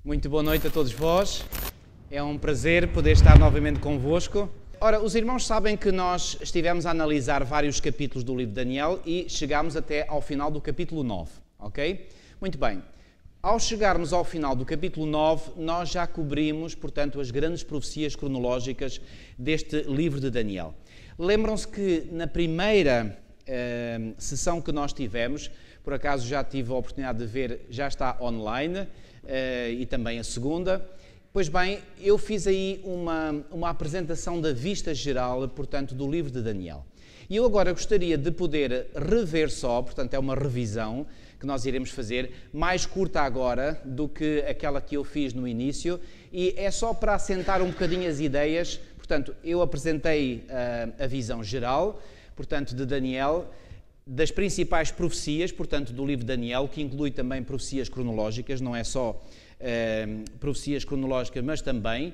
Muito boa noite a todos vós. É um prazer poder estar novamente convosco. Ora, os irmãos sabem que nós estivemos a analisar vários capítulos do livro de Daniel e chegámos até ao final do capítulo 9, ok? Muito bem. Ao chegarmos ao final do capítulo 9, nós já cobrimos, portanto, as grandes profecias cronológicas deste livro de Daniel. Lembram-se que na primeira sessão que nós tivemos, por acaso já tive a oportunidade de ver, já está online, e também a segunda. Pois bem, eu fiz aí uma apresentação da vista geral, portanto, do livro de Daniel. E eu agora gostaria de poder rever só, portanto, é uma revisão que nós iremos fazer, mais curta agora do que aquela que eu fiz no início, e é só para assentar um bocadinho as ideias. Portanto, eu apresentei a visão geral, portanto, de Daniel, das principais profecias, portanto, do livro de Daniel, que inclui também profecias cronológicas, não é só profecias cronológicas, mas também.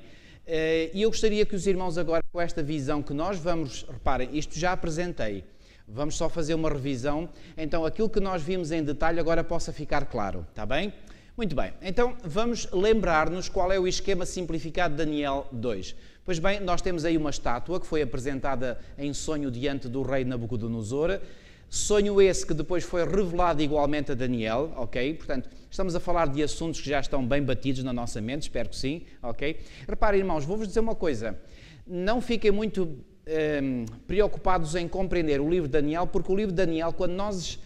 E eu gostaria que os irmãos agora, com esta visão que nós vamos, reparem, isto já apresentei, vamos só fazer uma revisão, então aquilo que nós vimos em detalhe agora possa ficar claro, está bem? Muito bem, então vamos lembrar-nos qual é o esquema simplificado de Daniel 2. Pois bem, nós temos aí uma estátua que foi apresentada em sonho diante do rei Nabucodonosor. Sonho esse que depois foi revelado igualmente a Daniel, ok? Portanto, estamos a falar de assuntos que já estão bem batidos na nossa mente, espero que sim, ok? Reparem, irmãos, vou-vos dizer uma coisa, não fiquem muito preocupados em compreender o livro de Daniel, porque o livro de Daniel, quando nós,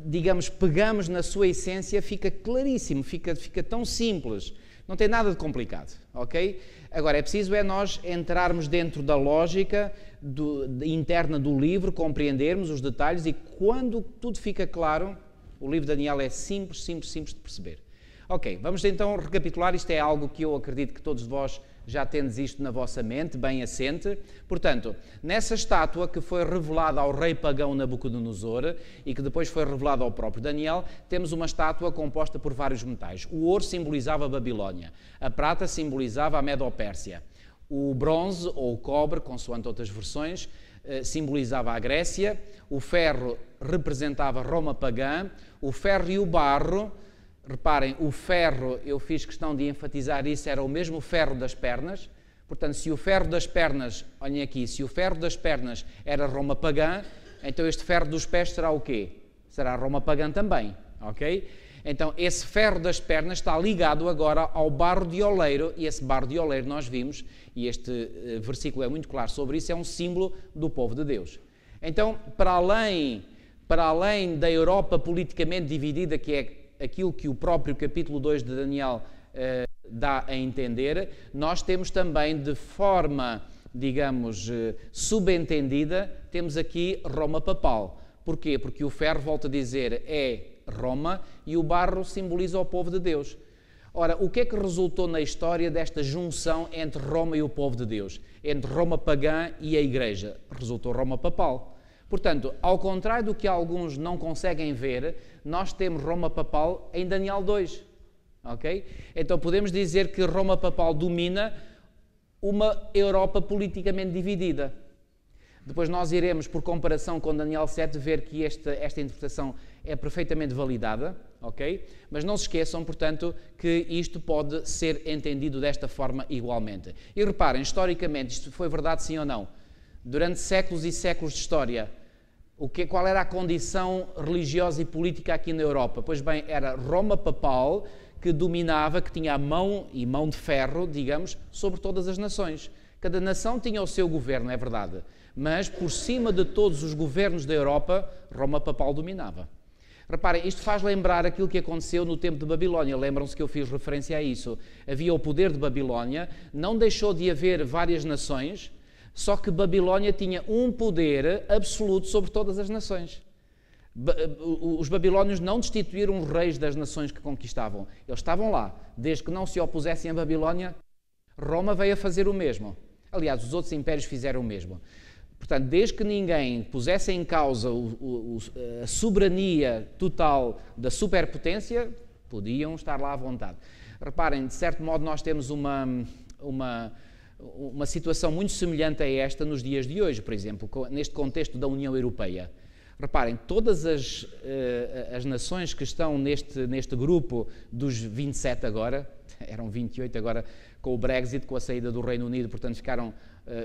digamos, pegamos na sua essência, fica claríssimo, fica tão simples, não tem nada de complicado, ok? Agora, é preciso nós entrarmos dentro da lógica interna do livro, compreendermos os detalhes e quando tudo fica claro, o livro de Daniel é simples de perceber. Ok, vamos então recapitular, isto é algo que eu acredito que todos vós já tendes isto na vossa mente, bem assente. Portanto, nessa estátua que foi revelada ao rei pagão Nabucodonosor e que depois foi revelada ao próprio Daniel, temos uma estátua composta por vários metais. O ouro simbolizava a Babilónia, a prata simbolizava a Medo-Pérsia, o bronze ou o cobre, consoante outras versões, simbolizava a Grécia, o ferro representava Roma pagã, o ferro e o barro. Reparem, o ferro, eu fiz questão de enfatizar isso, era o mesmo ferro das pernas. Portanto, se o ferro das pernas, olhem aqui, se o ferro das pernas era Roma pagã, então este ferro dos pés será o quê? Será Roma pagã também, ok? Então, esse ferro das pernas está ligado agora ao barro de oleiro, e esse barro de oleiro nós vimos, e este versículo é muito claro sobre isso, é um símbolo do povo de Deus. Então, para além da Europa politicamente dividida, que é aquilo que o próprio capítulo 2 de Daniel dá a entender, nós temos também de forma, digamos, subentendida, temos aqui Roma papal. Porquê? Porque o ferro, volto a dizer, é Roma e o barro simboliza o povo de Deus. Ora, o que é que resultou na história desta junção entre Roma e o povo de Deus? Entre Roma pagã e a Igreja? Resultou Roma papal. Portanto, ao contrário do que alguns não conseguem ver, nós temos Roma papal em Daniel 2, ok? Então podemos dizer que Roma papal domina uma Europa politicamente dividida. Depois nós iremos, por comparação com Daniel 7, ver que esta interpretação é perfeitamente validada, ok? Mas não se esqueçam, portanto, que isto pode ser entendido desta forma igualmente. E reparem, historicamente, isto foi verdade sim ou não? Durante séculos e séculos de história, qual era a condição religiosa e política aqui na Europa? Pois bem, era Roma papal que dominava, que tinha a mão de ferro, digamos, sobre todas as nações. Cada nação tinha o seu governo, é verdade, mas por cima de todos os governos da Europa, Roma papal dominava. Reparem, isto faz lembrar aquilo que aconteceu no tempo de Babilónia. Lembram-se que eu fiz referência a isso. Havia o poder de Babilónia, não deixou de haver várias nações, só que Babilónia tinha um poder absoluto sobre todas as nações. Os babilónios não destituíram os reis das nações que conquistavam. Eles estavam lá. Desde que não se opusessem a Babilónia, Roma veio a fazer o mesmo. Aliás, os outros impérios fizeram o mesmo. Portanto, desde que ninguém pusesse em causa a soberania total da superpotência, podiam estar lá à vontade. Reparem, de certo modo, nós temos uma situação muito semelhante a esta nos dias de hoje, por exemplo, neste contexto da União Europeia. Reparem, todas as nações que estão neste grupo dos 27 agora, eram 28 agora com o Brexit, com a saída do Reino Unido, portanto ficaram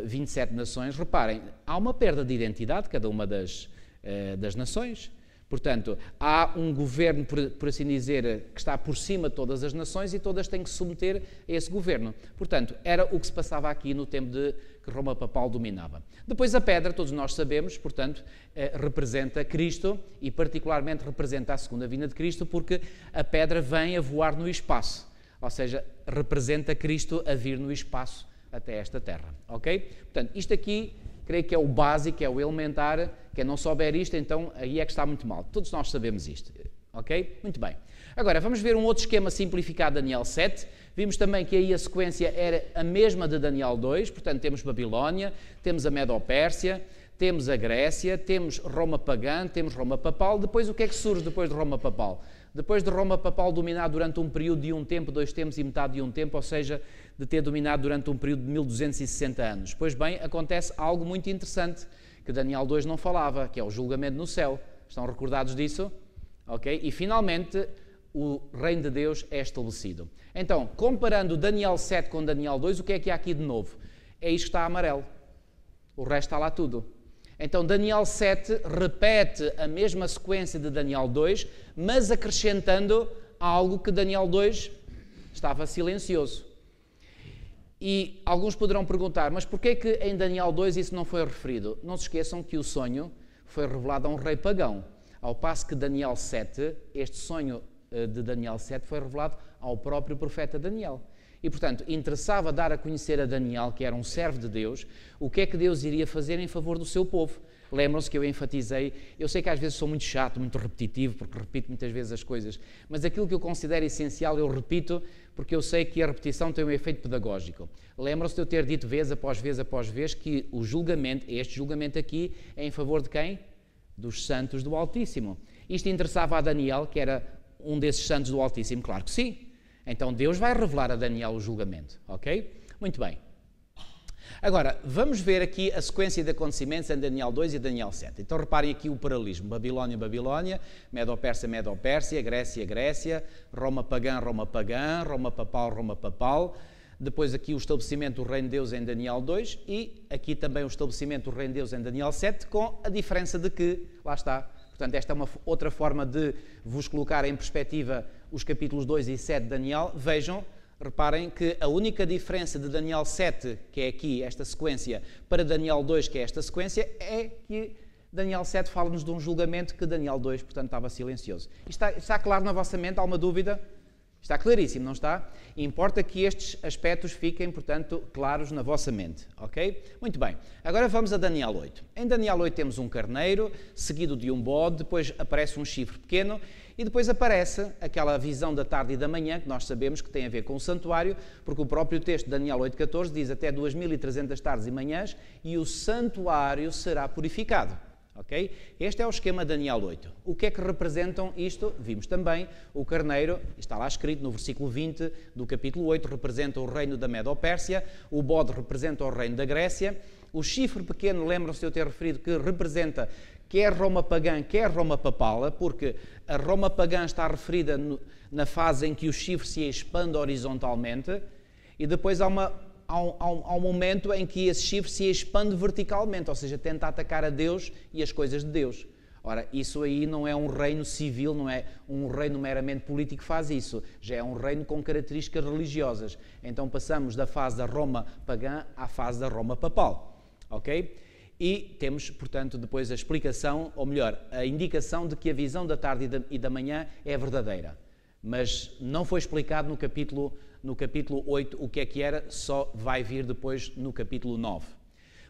27 nações. Reparem, há uma perda de identidade de cada uma das nações. Portanto, há um governo, por assim dizer, que está por cima de todas as nações e todas têm que se submeter a esse governo. Portanto, era o que se passava aqui no tempo de que Roma Papal dominava. Depois a pedra, todos nós sabemos, portanto, representa Cristo e particularmente representa a segunda vinda de Cristo, porque a pedra vem a voar no espaço, ou seja, representa Cristo a vir no espaço até esta terra, ok? Portanto, isto aqui, creio que é o básico, é o elementar. Quem não souber isto, então aí é que está muito mal. Todos nós sabemos isto, ok? Muito bem. Agora, vamos ver um outro esquema simplificado de Daniel 7. Vimos também que aí a sequência era a mesma de Daniel 2, portanto temos Babilónia, temos a Medo-Pérsia, temos a Grécia, temos Roma pagã, temos Roma papal. Depois o que é que surge depois de Roma papal? Depois de Roma papal dominar durante um período de um tempo, 2 tempos e metade de um tempo, ou seja, de ter dominado durante um período de 1260 anos. Pois bem, acontece algo muito interessante que Daniel 2 não falava, que é o julgamento no céu. Estão recordados disso? Ok? E finalmente o reino de Deus é estabelecido. Então, comparando Daniel 7 com Daniel 2, o que é que há aqui de novo? É isto que está amarelo. O resto está lá tudo. Então, Daniel 7 repete a mesma sequência de Daniel 2, mas acrescentando algo que Daniel 2 estava silencioso. E alguns poderão perguntar, mas porquê que em Daniel 2 isso não foi referido? Não se esqueçam que o sonho foi revelado a um rei pagão, ao passo que Daniel 7, este sonho de Daniel 7 foi revelado ao próprio profeta Daniel. E, portanto, interessava dar a conhecer a Daniel, que era um servo de Deus, o que é que Deus iria fazer em favor do seu povo. Lembram-se que eu enfatizei, eu sei que às vezes sou muito chato, muito repetitivo, porque repito muitas vezes as coisas, mas aquilo que eu considero essencial eu repito, porque eu sei que a repetição tem um efeito pedagógico. Lembram-se de eu ter dito vez após vez que o julgamento, este julgamento aqui, é em favor de quem? Dos santos do Altíssimo. Isto interessava a Daniel, que era um desses santos do Altíssimo? Claro que sim. Então Deus vai revelar a Daniel o julgamento, ok? Muito bem. Agora, vamos ver aqui a sequência de acontecimentos em Daniel 2 e Daniel 7. Então reparem aqui o paralelismo. Babilónia, Babilónia, Medo-Pérsia, Medo-Pérsia, Grécia, Grécia, Roma pagã, Roma pagã, Roma papal, Roma papal. Depois aqui o estabelecimento do reino de Deus em Daniel 2 e aqui também o estabelecimento do reino de Deus em Daniel 7, com a diferença de que, lá está, portanto esta é uma outra forma de vos colocar em perspectiva os capítulos 2 e 7 de Daniel. Vejam, reparem que a única diferença de Daniel 7, que é aqui esta sequência, para Daniel 2, que é esta sequência, é que Daniel 7 fala-nos de um julgamento que Daniel 2, portanto, estava silencioso. Está claro na vossa mente? Há uma dúvida? Está claríssimo, não está? E importa que estes aspectos fiquem, portanto, claros na vossa mente, ok? Muito bem. Agora vamos a Daniel 8. Em Daniel 8 temos um carneiro, seguido de um bode, depois aparece um chifre pequeno e depois aparece aquela visão da tarde e da manhã, que nós sabemos que tem a ver com o santuário, porque o próprio texto de Daniel 8,14 diz até 2300 tardes e manhãs e o santuário será purificado. Okay? Este é o esquema de Daniel 8. O que é que representam isto? Vimos também o carneiro, está lá escrito no versículo 20 do capítulo 8, representa o reino da Medo-Pérsia, o bode representa o reino da Grécia, o chifre pequeno, lembram-se de eu ter referido que representa quer Roma pagã, quer Roma papal, porque a Roma pagã está referida na fase em que o chifre se expande horizontalmente e depois há um momento em que esse chifre se expande verticalmente, ou seja, tenta atacar a Deus e as coisas de Deus. Ora, isso aí não é um reino civil, não é um reino meramente político que faz isso, já é um reino com características religiosas. Então passamos da fase da Roma pagã à fase da Roma papal, ok? E temos, portanto, depois a explicação, ou melhor, a indicação de que a visão da tarde e da manhã é verdadeira. Mas não foi explicado no capítulo 8 o que é que era, só vai vir depois no capítulo 9.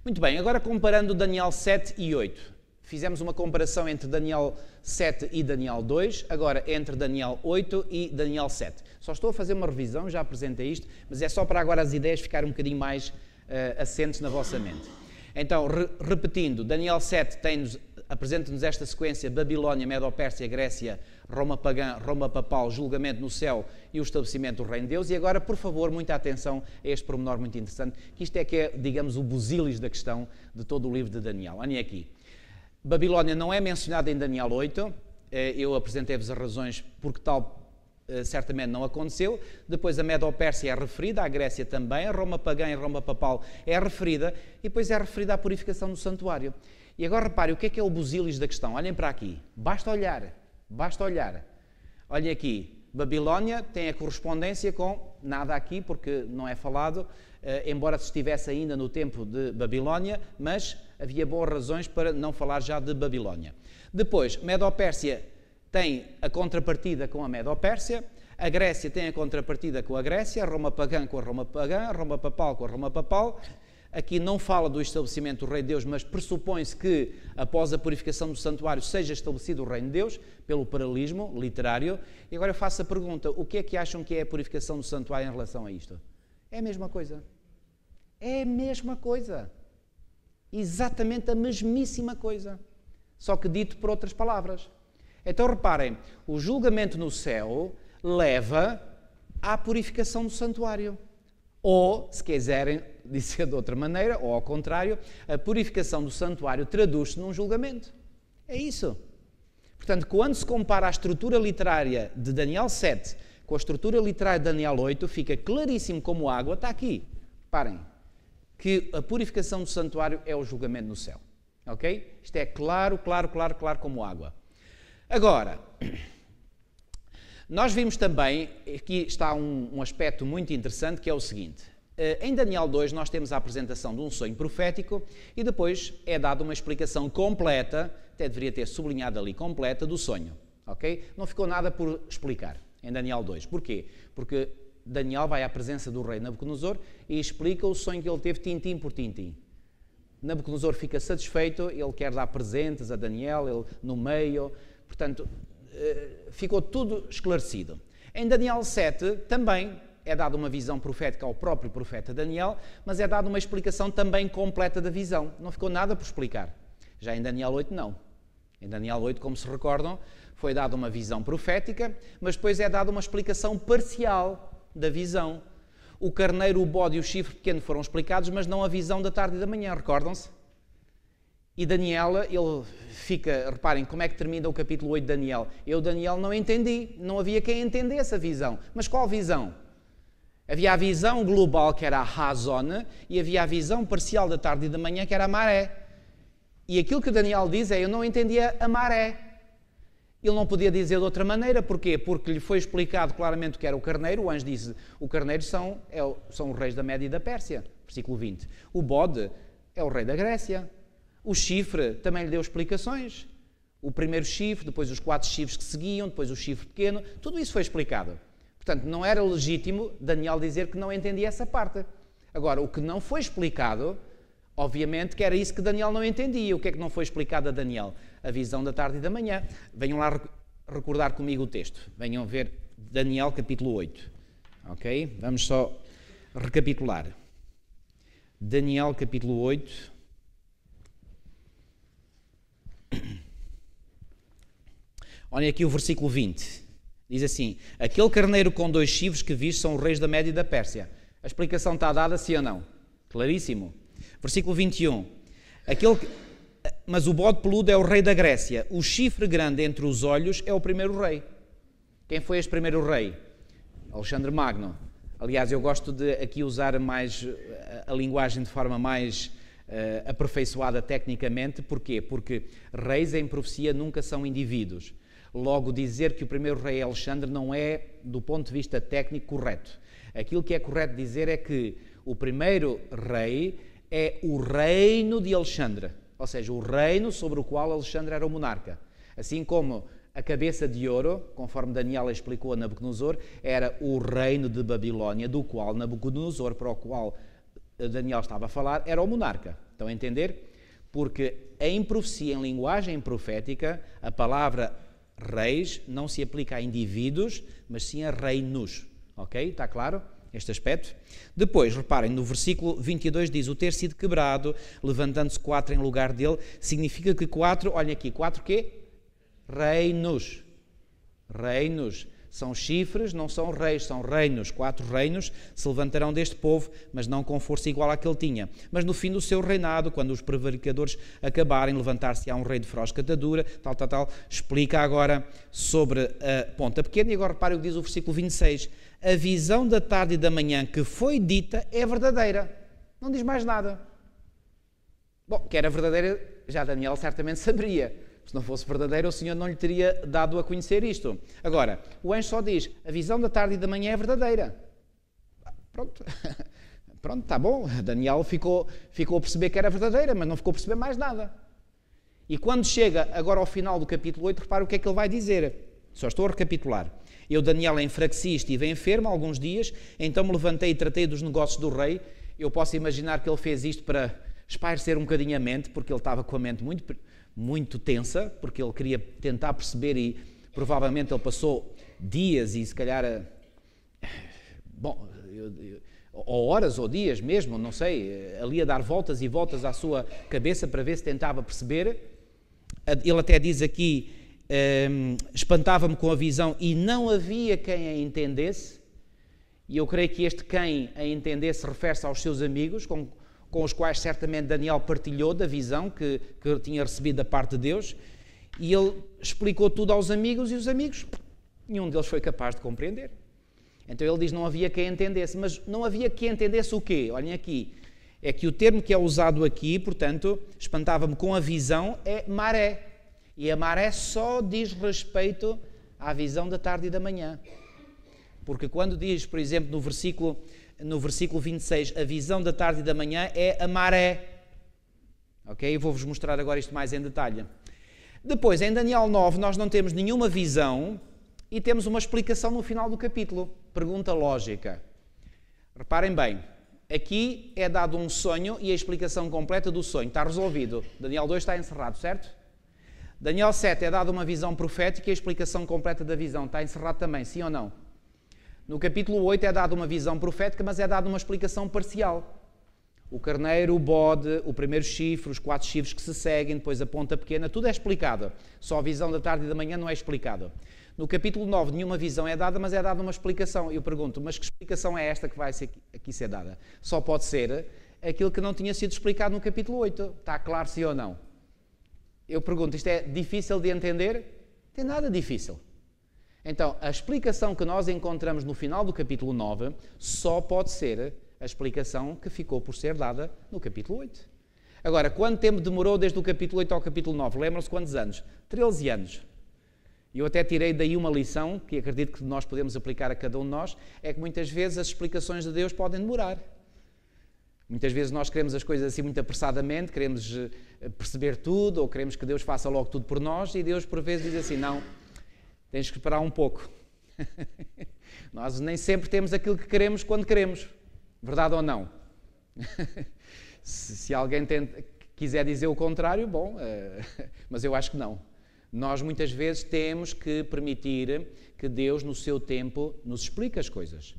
Muito bem, agora comparando Daniel 7 e 8. Fizemos uma comparação entre Daniel 7 e Daniel 2, agora entre Daniel 8 e Daniel 7. Só estou a fazer uma revisão, já apresentei isto, mas é só para agora as ideias ficarem um bocadinho mais assentes na vossa mente. Então, repetindo, Daniel 7 apresenta-nos esta sequência: Babilónia, Medo-Pérsia, Grécia, Roma pagã, Roma papal, julgamento no céu e o estabelecimento do reino de Deus. E agora, por favor, muita atenção a este pormenor muito interessante, que isto é que é, digamos, o busilis da questão de todo o livro de Daniel. Olhem aqui. Babilónia não é mencionada em Daniel 8, eu apresentei-vos as razões porque tal certamente não aconteceu. Depois a Medo-Pérsia é referida, a Grécia também, a Roma pagã e a Roma papal é referida, e depois é referida à purificação do santuário. E agora repare, o que é o busilis da questão? Olhem para aqui, basta olhar. Olhem aqui, Babilónia tem a correspondência com, nada aqui porque não é falado, embora se estivesse ainda no tempo de Babilónia, mas havia boas razões para não falar já de Babilónia. Depois, Medo-Pérsia tem a contrapartida com a Medo-Pérsia, a Grécia tem a contrapartida com a Grécia, a Roma pagã com a Roma pagã, a Roma papal com a Roma papal. Aqui não fala do estabelecimento do Rei de Deus, mas pressupõe-se que, após a purificação do santuário, seja estabelecido o Reino de Deus, pelo paralelismo literário. E agora eu faço a pergunta, o que é que acham que é a purificação do santuário em relação a isto? É a mesma coisa. É a mesma coisa. Exatamente a mesmíssima coisa. Só que dito por outras palavras. Então reparem, o julgamento no céu leva à purificação do santuário. Ou, se quiserem dizer de outra maneira, ou ao contrário, a purificação do santuário traduz-se num julgamento. É isso. Portanto, quando se compara a estrutura literária de Daniel 7 com a estrutura literária de Daniel 8, fica claríssimo como água, está aqui. Parem, que a purificação do santuário é o julgamento no céu. Ok? Isto é claro como água. Agora, nós vimos também, aqui está um aspecto muito interessante, que é o seguinte. Em Daniel 2 nós temos a apresentação de um sonho profético e depois é dada uma explicação completa, até deveria ter sublinhado ali, completa, do sonho. Ok? Não ficou nada por explicar em Daniel 2. Porquê? Porque Daniel vai à presença do rei Nabucodonosor e explica o sonho que ele teve tintim por tintim. Nabucodonosor fica satisfeito, ele quer dar presentes a Daniel, ele no meio, portanto, ficou tudo esclarecido. Em Daniel 7 também é dada uma visão profética ao próprio profeta Daniel, mas é dada uma explicação também completa da visão. Não ficou nada por explicar. Já em Daniel 8 não. Em Daniel 8, como se recordam, foi dada uma visão profética, mas depois é dada uma explicação parcial da visão. O carneiro, o bode e o chifre pequeno foram explicados, mas não a visão da tarde e da manhã, recordam-se? E Daniel, ele fica, reparem, como é que termina o capítulo 8 de Daniel? Eu, Daniel, não entendi, não havia quem entendesse a visão. Mas qual visão? Havia a visão global, que era a Hazon, e havia a visão parcial da tarde e da manhã, que era a maré. E aquilo que Daniel diz é, eu não entendia a maré. Ele não podia dizer de outra maneira, porquê? Porque lhe foi explicado claramente o que era o carneiro, o anjo disse, o carneiro são os reis da Média e da Pérsia, versículo 20. O bode é o rei da Grécia. O chifre também lhe deu explicações. O primeiro chifre, depois os 4 chifres que seguiam, depois o chifre pequeno, tudo isso foi explicado. Portanto, não era legítimo Daniel dizer que não entendia essa parte. Agora, o que não foi explicado, obviamente que era isso que Daniel não entendia. O que é que não foi explicado a Daniel? A visão da tarde e da manhã. Venham lá recordar comigo o texto. Venham ver Daniel capítulo 8. Ok? Vamos só recapitular. Daniel capítulo 8. Olhem aqui o versículo 20. Diz assim, aquele carneiro com 2 chifres que viste são os reis da Média e da Pérsia. A explicação está dada, sim ou não? Claríssimo. Versículo 21. Mas o bode peludo é o rei da Grécia. O chifre grande entre os olhos é o primeiro rei. Quem foi este primeiro rei? Alexandre Magno. Aliás, eu gosto de aqui usar mais a linguagem de forma mais aperfeiçoada tecnicamente. Porquê? Porque reis em profecia nunca são indivíduos. Logo, dizer que o primeiro rei é Alexandre não é, do ponto de vista técnico, correto. Aquilo que é correto dizer é que o primeiro rei é o reino de Alexandre, ou seja, o reino sobre o qual Alexandre era o monarca. Assim como a cabeça de ouro, conforme Daniel explicou a Nabucodonosor, era o reino de Babilónia, do qual Nabucodonosor, para o qual Daniel estava a falar, era o monarca. Estão a entender? Porque em profecia, em linguagem profética, a palavra reis não se aplica a indivíduos, mas sim a reinos. Ok? Está claro este aspecto? Depois, reparem, no versículo 22 diz, o ter sido quebrado, levantando-se 4 em lugar dele, significa que 4, olhem aqui, 4 quê? Reinos. Reinos. São chifres, não são reis, são reinos. 4 reinos se levantarão deste povo, mas não com força igual à que ele tinha. Mas no fim do seu reinado, quando os prevaricadores acabarem, levantar-se-á um rei de feroz catadura, tal. Explica agora sobre a ponta pequena. E agora reparem o que diz o versículo 26. A visão da tarde e da manhã que foi dita é verdadeira. Não diz mais nada. Bom, que era verdadeira, já Daniel certamente saberia. Se não fosse verdadeiro, o Senhor não lhe teria dado a conhecer isto. Agora, o anjo só diz, a visão da tarde e da manhã é verdadeira. Pronto, está bom. Daniel ficou a perceber que era verdadeira, mas não ficou a perceber mais nada. E quando chega agora ao final do capítulo 8, repara o que é que ele vai dizer. Só estou a recapitular. Eu, Daniel, enfraqueci e estive enfermo alguns dias, então me levantei e tratei dos negócios do rei. Eu posso imaginar que ele fez isto para espairecer um bocadinho a mente, porque ele estava com a mente muito tensa, porque ele queria tentar perceber e provavelmente ele passou dias e se calhar, ou horas ou dias mesmo, não sei, ali a dar voltas e voltas à sua cabeça para ver se tentava perceber. Ele até diz aqui, espantava-me com a visão e não havia quem a entendesse, e eu creio que este quem a entendesse refere-se aos seus amigos, com os quais certamente Daniel partilhou da visão que tinha recebido da parte de Deus, e ele explicou tudo aos amigos, e os amigos, nenhum deles foi capaz de compreender. Então ele diz, não havia quem entendesse, mas não havia quem entendesse o quê? Olhem aqui, é que o termo que é usado aqui, portanto, espantava-me com a visão, é maré, e a maré só diz respeito à visão da tarde e da manhã, porque quando diz, por exemplo, no versículo 26, a visão da tarde e da manhã é a maré. Ok? Eu vou-vos mostrar agora isto mais em detalhe. Depois, em Daniel 9, nós não temos nenhuma visão e temos uma explicação no final do capítulo. Pergunta lógica. Reparem bem, aqui é dado um sonho e a explicação completa do sonho. Está resolvido. Daniel 2 está encerrado, certo? Daniel 7 é dado uma visão profética e a explicação completa da visão. Está encerrado também, sim ou não? No capítulo 8 é dada uma visão profética, mas é dada uma explicação parcial. O carneiro, o bode, o primeiro chifre, os 4 chifres que se seguem, depois a ponta pequena, tudo é explicado. Só a visão da tarde e da manhã não é explicado. No capítulo 9 nenhuma visão é dada, mas é dada uma explicação. Eu pergunto, mas que explicação é esta que vai aqui ser dada? Só pode ser aquilo que não tinha sido explicado no capítulo 8. Está claro, sim ou não? Eu pergunto, isto é difícil de entender? Não tem nada difícil. Então, a explicação que nós encontramos no final do capítulo 9 só pode ser a explicação que ficou por ser dada no capítulo 8. Agora, quanto tempo demorou desde o capítulo 8 ao capítulo 9? Lembram-se quantos anos? 13 anos. E eu até tirei daí uma lição, que acredito que nós podemos aplicar a cada um de nós, é que muitas vezes as explicações de Deus podem demorar. Muitas vezes nós queremos as coisas assim muito apressadamente, queremos perceber tudo, ou queremos que Deus faça logo tudo por nós, e Deus por vezes diz assim, não, tens que esperar um pouco. Nós nem sempre temos aquilo que queremos quando queremos. Verdade ou não? Se alguém quiser dizer o contrário, bom, mas eu acho que não. Nós muitas vezes temos que permitir que Deus, no seu tempo, nos explique as coisas.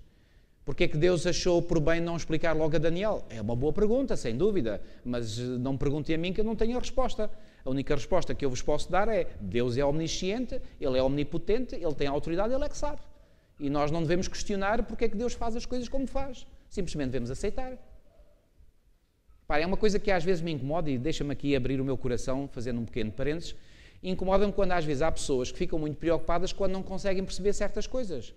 Porquê é que Deus achou por bem não explicar logo a Daniel? É uma boa pergunta, sem dúvida, mas não me perguntem a mim que eu não tenho a resposta. A única resposta que eu vos posso dar é Deus é omnisciente, Ele é omnipotente, Ele tem autoridade, Ele é que sabe. E nós não devemos questionar porque é que Deus faz as coisas como faz. Simplesmente devemos aceitar. Pá, é uma coisa que às vezes me incomoda e deixa-me aqui abrir o meu coração, fazendo um pequeno parênteses. Incomoda-me quando às vezes há pessoas que ficam muito preocupadas quando não conseguem perceber certas coisas.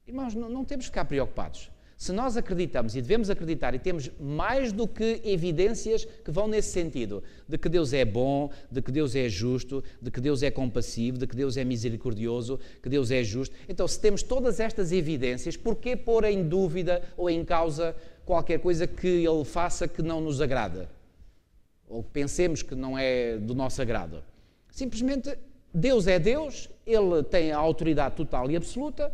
Irmãos, não temos que ficar preocupados. Se nós acreditamos e devemos acreditar e temos mais do que evidências que vão nesse sentido, de que Deus é bom, de que Deus é justo, de que Deus é compassivo, de que Deus é misericordioso, que Deus é justo. Então, se temos todas estas evidências, por que pôr em dúvida ou em causa qualquer coisa que Ele faça que não nos agrada? Ou que pensemos que não é do nosso agrado? Simplesmente, Deus é Deus, Ele tem a autoridade total e absoluta,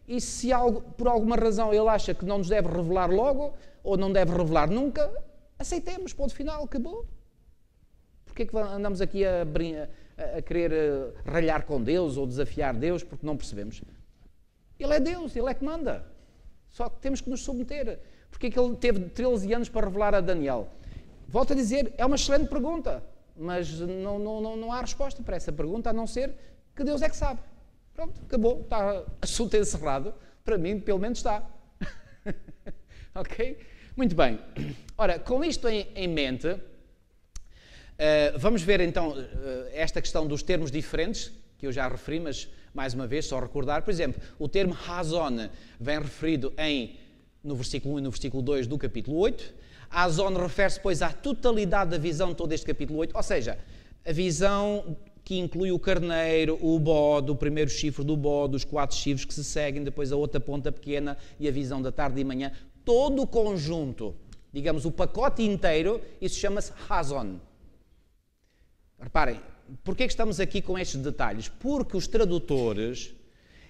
e se por alguma razão Ele acha que não nos deve revelar logo, ou não deve revelar nunca, aceitemos, ponto final, acabou. Porquê é que andamos aqui a querer ralhar com Deus ou desafiar Deus porque não percebemos? Ele é Deus, Ele é que manda. Só que temos que nos submeter. Porquê é que Ele teve 13 anos para revelar a Daniel? Volto a dizer, é uma excelente pergunta, mas não há resposta para essa pergunta, a não ser que Deus é que sabe. Pronto, acabou, está assunto encerrado. Para mim, pelo menos está. Ok? Muito bem. Ora, com isto em mente, vamos ver então esta questão dos termos diferentes, que eu já referi, mas mais uma vez, só recordar. Por exemplo, o termo Hazon vem referido no versículo 1 e no versículo 2 do capítulo 8. Hazon refere-se, pois, à totalidade da visão de todo este capítulo 8, ou seja, a visão que inclui o carneiro, o bode, o primeiro chifre do bode, os 4 chifres que se seguem, depois a outra ponta pequena e a visão da tarde e manhã. Todo o conjunto, digamos, o pacote inteiro, isso chama-se Hazon. Reparem, porquê que estamos aqui com estes detalhes? Porque os tradutores,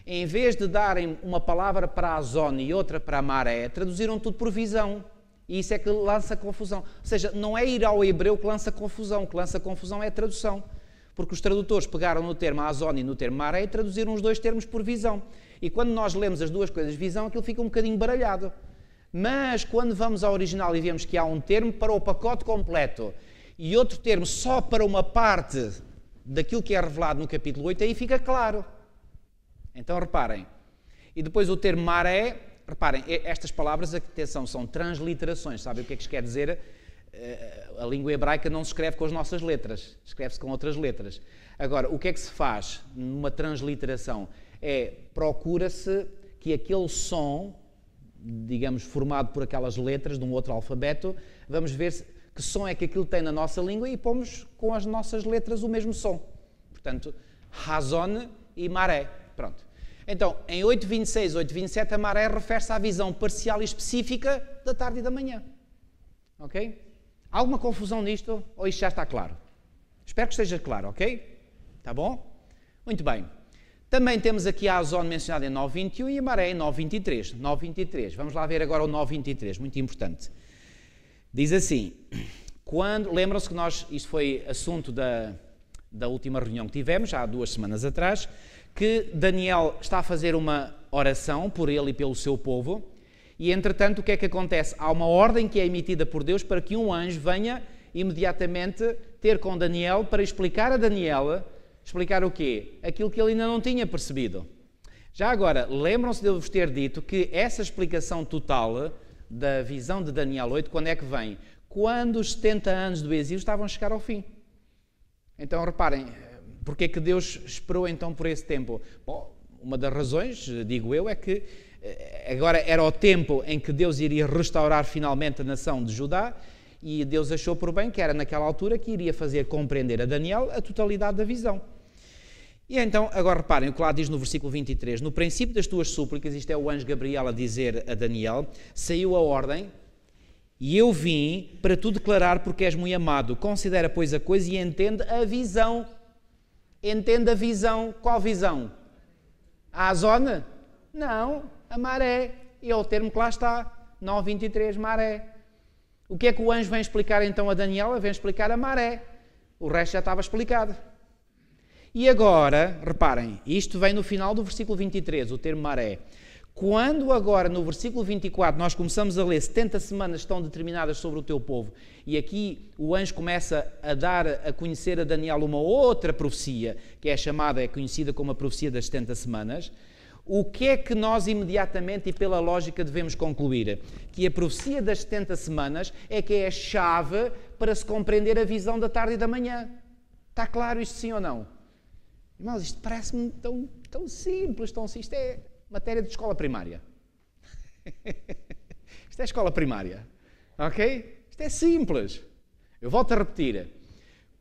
em vez de darem uma palavra para Hazon e outra para Maré, traduziram tudo por visão. E isso é que lança confusão. Ou seja, não é ir ao hebreu que lança confusão. O que lança confusão é a tradução. Porque os tradutores pegaram no termo Hazon e no termo Maré e traduziram os dois termos por visão. E quando nós lemos as duas coisas visão, aquilo fica um bocadinho baralhado. Mas quando vamos ao original e vemos que há um termo para o pacote completo e outro termo só para uma parte daquilo que é revelado no capítulo 8, aí fica claro. Então reparem. E depois o termo Maré, reparem, estas palavras, atenção, são transliterações. Sabem o que é que isto quer dizer? A língua hebraica não se escreve com as nossas letras, escreve-se com outras letras. Agora, o que é que se faz numa transliteração? Procura-se que aquele som, digamos, formado por aquelas letras de um outro alfabeto, vamos ver que som é que aquilo tem na nossa língua e pomos com as nossas letras o mesmo som. Portanto, Hazon e Maré. Pronto. Então, em 8.26, 8.27, a Maré refere-se à visão parcial e específica da tarde e da manhã. Ok? Alguma confusão nisto? Ou isto já está claro? Espero que esteja claro, ok? Está bom? Muito bem. Também temos aqui a Hazon mencionada em 9.21 e a Maré em 9.23. 9.23. Vamos lá ver agora o 9.23, muito importante. Diz assim, lembram-se que isto foi assunto da última reunião que tivemos, há 2 semanas atrás, que Daniel está a fazer uma oração por ele e pelo seu povo, e entretanto o que é que acontece? Há uma ordem que é emitida por Deus para que um anjo venha imediatamente ter com Daniel para explicar a Daniel, explicar o quê? Aquilo que ele ainda não tinha percebido. Já agora, lembram-se de eu vos ter dito que essa explicação total da visão de Daniel 8, quando é que vem? Quando os 70 anos do exílio estavam a chegar ao fim. Então, reparem, porque é que Deus esperou então por esse tempo? Bom, uma das razões, digo eu, é que agora era o tempo em que Deus iria restaurar finalmente a nação de Judá e Deus achou por bem que era naquela altura que iria fazer compreender a Daniel a totalidade da visão. E então, agora reparem o que lá diz no versículo 23, no princípio das tuas súplicas, isto é o anjo Gabriel a dizer a Daniel, saiu a ordem e eu vim para tu declarar porque és muito amado, considera pois a coisa e entende a visão. Entende a visão. Qual visão? A Hazon? Não, a Maré. E é o termo que lá está. 9.23, Maré. O que é que o anjo vem explicar então a Daniel? Vem explicar a Maré. O resto já estava explicado. E agora, reparem, isto vem no final do versículo 23, o termo Maré. Quando agora, no versículo 24, nós começamos a ler 70 semanas estão determinadas sobre o teu povo, e aqui o anjo começa a dar a conhecer a Daniel uma outra profecia, que é conhecida como a profecia das 70 semanas, o que é que nós imediatamente e pela lógica devemos concluir? Que a profecia das 70 semanas é que é a chave para se compreender a visão da tarde e da manhã. Está claro isto sim ou não? Irmãos, isto parece-me tão simples, isto é matéria de escola primária. Isto é escola primária, ok? Isto é simples. Eu volto a repetir.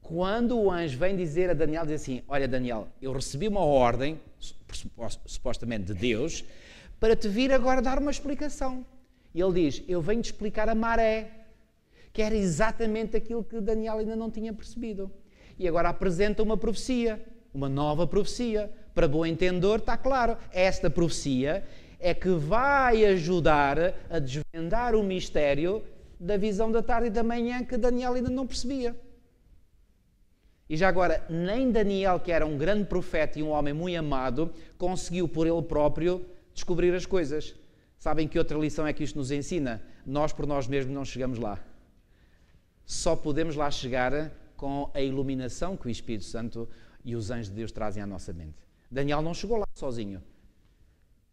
Quando o anjo vem dizer a Daniel, diz assim, olha Daniel, eu recebi uma ordem, supostamente de Deus, para te vir agora dar uma explicação. E ele diz, eu venho-te explicar a Maré, que era exatamente aquilo que Daniel ainda não tinha percebido. E agora apresenta uma profecia, uma nova profecia. Para bom entendedor, está claro, esta profecia é que vai ajudar a desvendar o mistério da visão da tarde e da manhã que Daniel ainda não percebia. E já agora, nem Daniel, que era um grande profeta e um homem muito amado, conseguiu por ele próprio descobrir as coisas. Sabem que outra lição é que isto nos ensina? Nós por nós mesmos não chegamos lá. Só podemos lá chegar com a iluminação que o Espírito Santo e os anjos de Deus trazem à nossa mente. Daniel não chegou lá sozinho.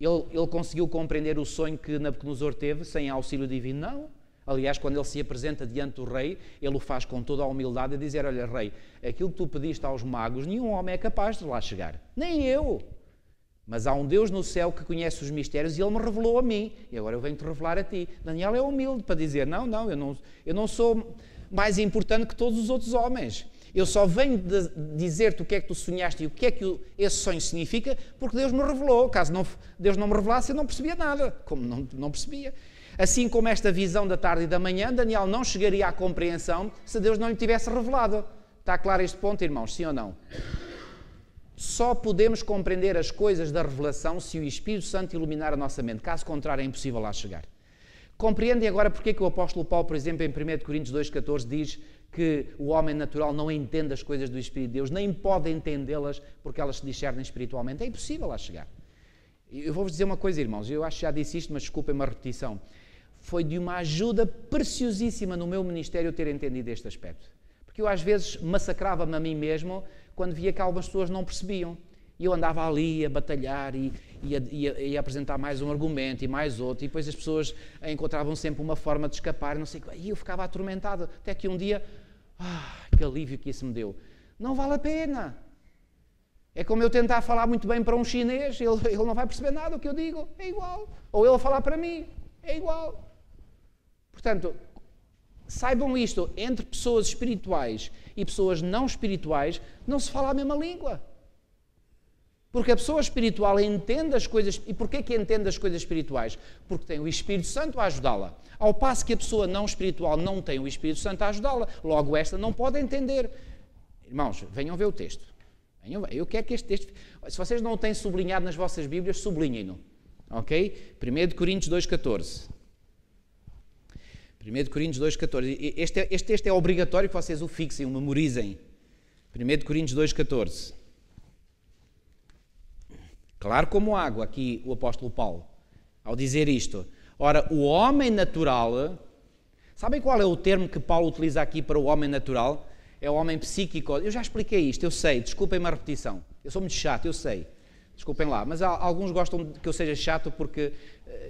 Ele conseguiu compreender o sonho que Nabucodonosor teve sem auxílio divino? Não. Aliás, quando ele se apresenta diante do rei, ele o faz com toda a humildade a dizer: olha, rei, aquilo que tu pediste aos magos, nenhum homem é capaz de lá chegar. Nem eu. Mas há um Deus no céu que conhece os mistérios e ele me revelou a mim. E agora eu venho-te revelar a ti. Daniel é humilde para dizer: não, eu não sou mais importante que todos os outros homens. Eu só venho dizer-te o que é que tu sonhaste e o que é que esse sonho significa, porque Deus me revelou. Caso Deus não me revelasse, eu não percebia nada. Como não percebia. Assim como esta visão da tarde e da manhã, Daniel não chegaria à compreensão se Deus não lhe tivesse revelado. Está claro este ponto, irmãos? Sim ou não? Só podemos compreender as coisas da revelação se o Espírito Santo iluminar a nossa mente. Caso contrário, é impossível lá chegar. Compreendem agora porque é que o apóstolo Paulo, por exemplo, em 1 Coríntios 2,14 diz que o homem natural não entende as coisas do Espírito de Deus, nem pode entendê-las porque elas se discernem espiritualmente. É impossível lá chegar. Eu vou-vos dizer uma coisa, irmãos, eu acho que já disse isto, mas desculpem-me a repetição. Foi de uma ajuda preciosíssima no meu ministério ter entendido este aspecto. Porque eu às vezes massacrava-me a mim mesmo quando via que algumas pessoas não percebiam. E eu andava ali a batalhar e a apresentar mais um argumento e mais outro, e depois as pessoas encontravam sempre uma forma de escapar, não sei o que, e eu ficava atormentado, até que um dia, que alívio que isso me deu. Não vale a pena. É como eu tentar falar muito bem para um chinês, ele não vai perceber nada do que eu digo, é igual. Ou ele falar para mim, é igual. Portanto, saibam isto, entre pessoas espirituais e pessoas não espirituais, não se fala a mesma língua. Porque a pessoa espiritual entende as coisas. E porquê que entende as coisas espirituais? Porque tem o Espírito Santo a ajudá-la. Ao passo que a pessoa não espiritual não tem o Espírito Santo a ajudá-la. Logo, esta não pode entender. Irmãos, venham ver o texto. Eu quero que este texto... Se vocês não o têm sublinhado nas vossas Bíblias, sublinhem-no. Ok? 1 Coríntios 2,14. 1 Coríntios 2,14. Este texto é obrigatório que vocês o fixem, o memorizem. 1 Coríntios 2,14. Claro como água, aqui o apóstolo Paulo, ao dizer isto. Ora, o homem natural, sabem qual é o termo que Paulo utiliza aqui para o homem natural? É o homem psíquico. Eu já expliquei isto, eu sei, desculpem-me a repetição. Eu sou muito chato, eu sei. Desculpem lá, mas alguns gostam que eu seja chato porque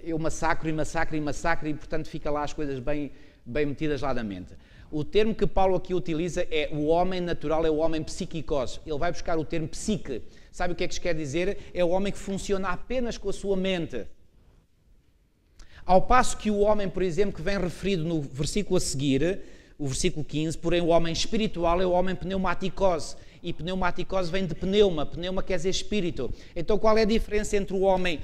eu massacro e, portanto, fica lá as coisas bem metidas lá na mente. O termo que Paulo aqui utiliza é o homem natural, é o homem psíquicos. Ele vai buscar o termo psique. Sabe o que é que isto quer dizer? É o homem que funciona apenas com a sua mente. Ao passo que o homem, por exemplo, que vem referido no versículo a seguir, o versículo 15, porém o homem espiritual é o homem pneumaticos. E pneumaticos vem de pneuma quer dizer espírito. Então qual é a diferença entre o homem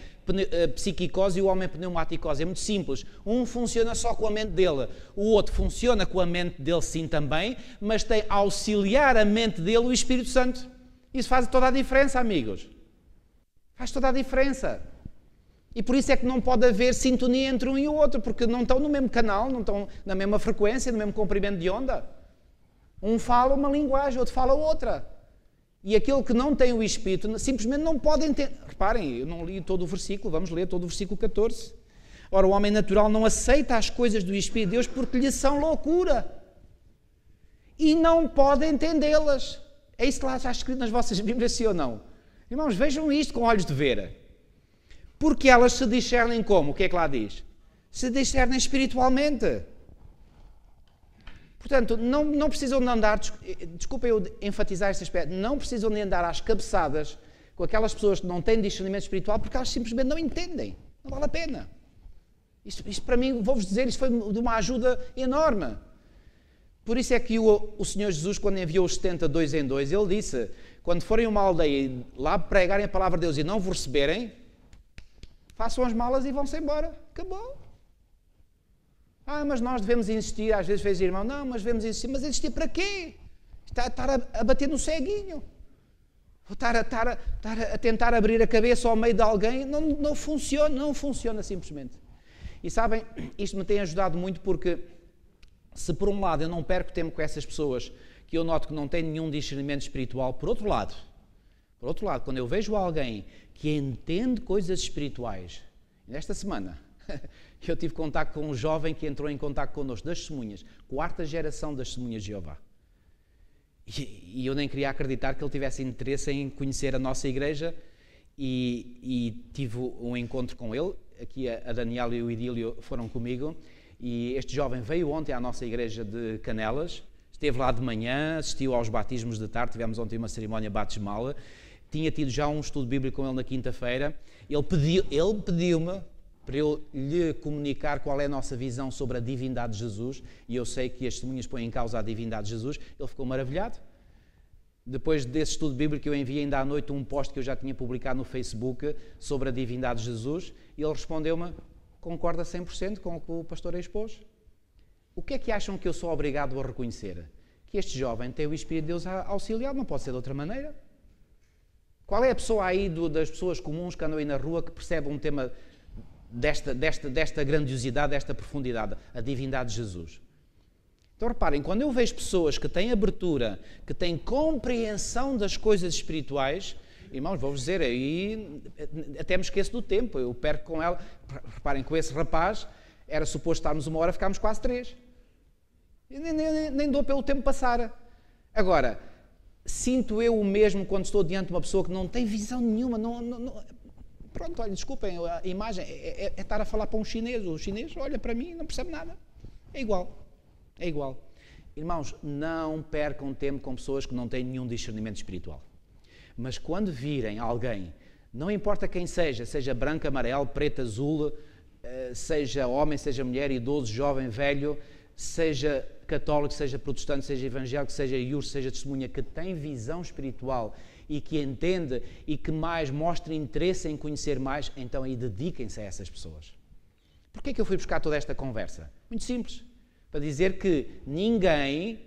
psíquicos e o homem pneumaticos? É muito simples. Um funciona só com a mente dele, o outro funciona com a mente dele sim também, mas tem a auxiliar a mente dele o Espírito Santo. Isso faz toda a diferença, amigos. Faz toda a diferença. E por isso é que não pode haver sintonia entre um e o outro, porque não estão no mesmo canal, não estão na mesma frequência, no mesmo comprimento de onda. Um fala uma linguagem, outro fala outra. E aquele que não tem o Espírito simplesmente não pode entender. Reparem, eu não li todo o versículo, vamos ler todo o versículo 14. Ora, o homem natural não aceita as coisas do Espírito de Deus porque lhe são loucura. E não pode entendê-las. É isso que lá está escrito nas vossas Bíblias, sim ou não? Irmãos, vejam isto com olhos de ver. Porque elas se discernem como? O que é que lá diz? Se discernem espiritualmente. Portanto, não precisam de andar, desculpem eu enfatizar este aspecto, não precisam de andar às cabeçadas com aquelas pessoas que não têm discernimento espiritual porque elas simplesmente não entendem. Não vale a pena. Isto para mim, vou-vos dizer, isto foi de uma ajuda enorme. Por isso é que o Senhor Jesus, quando enviou os 70 dois em dois, ele disse, quando forem a uma aldeia e lá pregarem a palavra de Deus e não vos receberem, façam as malas e vão-se embora. Acabou. Mas nós devemos insistir, às vezes fez irmão, não, mas devemos insistir, mas insistir para quê? Estar a bater no ceguinho. Estar a tentar abrir a cabeça ao meio de alguém, não funciona simplesmente. E sabem, isto me tem ajudado muito porque, se por um lado eu não perco tempo com essas pessoas que eu noto que não têm nenhum discernimento espiritual, por outro lado, quando eu vejo alguém que entende coisas espirituais, nesta semana, eu tive contacto com um jovem que entrou em contacto connosco, das testemunhas, 4ª geração das testemunhas de Jeová. E eu nem queria acreditar que ele tivesse interesse em conhecer a nossa igreja e tive um encontro com ele. Aqui a Daniela e o Idílio foram comigo e este jovem veio ontem à nossa igreja de Canelas, esteve lá de manhã, assistiu aos batismos de tarde, tivemos ontem uma cerimónia batismal, tinha tido já um estudo bíblico com ele na quinta-feira. Ele pediu-me para eu lhe comunicar qual é a nossa visão sobre a divindade de Jesus, e eu sei que as testemunhas põem em causa a divindade de Jesus. Ele ficou maravilhado. Depois desse estudo bíblico, eu enviei ainda à noite um post que eu já tinha publicado no Facebook sobre a divindade de Jesus, e ele respondeu-me: concorda 100% com o que o pastor expôs. O que é que acham que eu sou obrigado a reconhecer? Que este jovem tem o Espírito de Deus a auxiliar, não pode ser de outra maneira. Qual é a pessoa aí das pessoas comuns que andam aí na rua que percebe um tema desta grandiosidade, desta profundidade, a divindade de Jesus? Então reparem, quando eu vejo pessoas que têm abertura, que têm compreensão das coisas espirituais, irmãos, vou-vos dizer, aí até me esqueço do tempo, eu perco com ela. Reparem, com esse rapaz, era suposto estarmos 1 hora, ficámos quase 3. Nem dou pelo tempo passar. Agora, sinto eu o mesmo quando estou diante de uma pessoa que não tem visão nenhuma, pronto, olha, desculpem, a imagem é estar a falar para um chinês. O chinês olha para mim e não percebe nada. É igual. Irmãos, não percam tempo com pessoas que não têm nenhum discernimento espiritual. Mas quando virem alguém, não importa quem seja branco, amarelo, preto, azul, seja homem, seja mulher, idoso, jovem, velho, seja católico, seja protestante, seja evangélico, seja iurso, seja testemunha, que tem visão espiritual e que entende e que mais mostra interesse em conhecer mais, então aí dediquem-se a essas pessoas. Porquê é que eu fui buscar toda esta conversa? Muito simples. Para dizer que ninguém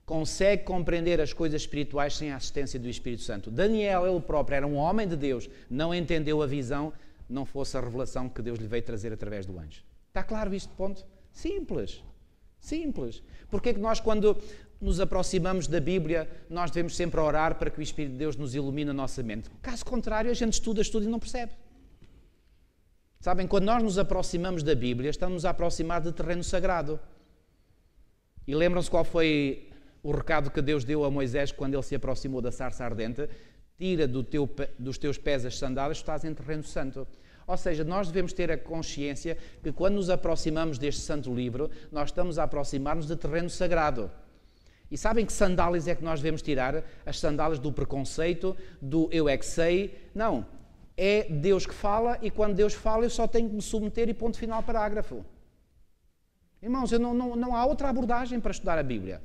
consegue compreender as coisas espirituais sem a assistência do Espírito Santo. Daniel, ele próprio, era um homem de Deus, não entendeu a visão, não fosse a revelação que Deus lhe veio trazer através do anjo. Está claro este ponto? Simples. Porque é que nós, quando nos aproximamos da Bíblia, nós devemos sempre orar para que o Espírito de Deus nos ilumine a nossa mente? Caso contrário, a gente estuda e não percebe. Sabem, quando nós nos aproximamos da Bíblia, estamos a aproximar de terreno sagrado. E lembram-se qual foi o recado que Deus deu a Moisés quando ele se aproximou da sarça ardente? Tira dos teus pés as sandálias, estás em terreno santo. Ou seja, nós devemos ter a consciência que quando nos aproximamos deste santo livro, nós estamos a aproximar-nos de terreno sagrado. E sabem que sandálias é que nós devemos tirar? As sandálias do preconceito, do eu é que sei. Não. É Deus que fala, e quando Deus fala eu só tenho que me submeter e ponto final parágrafo. Irmãos, não há outra abordagem para estudar a Bíblia.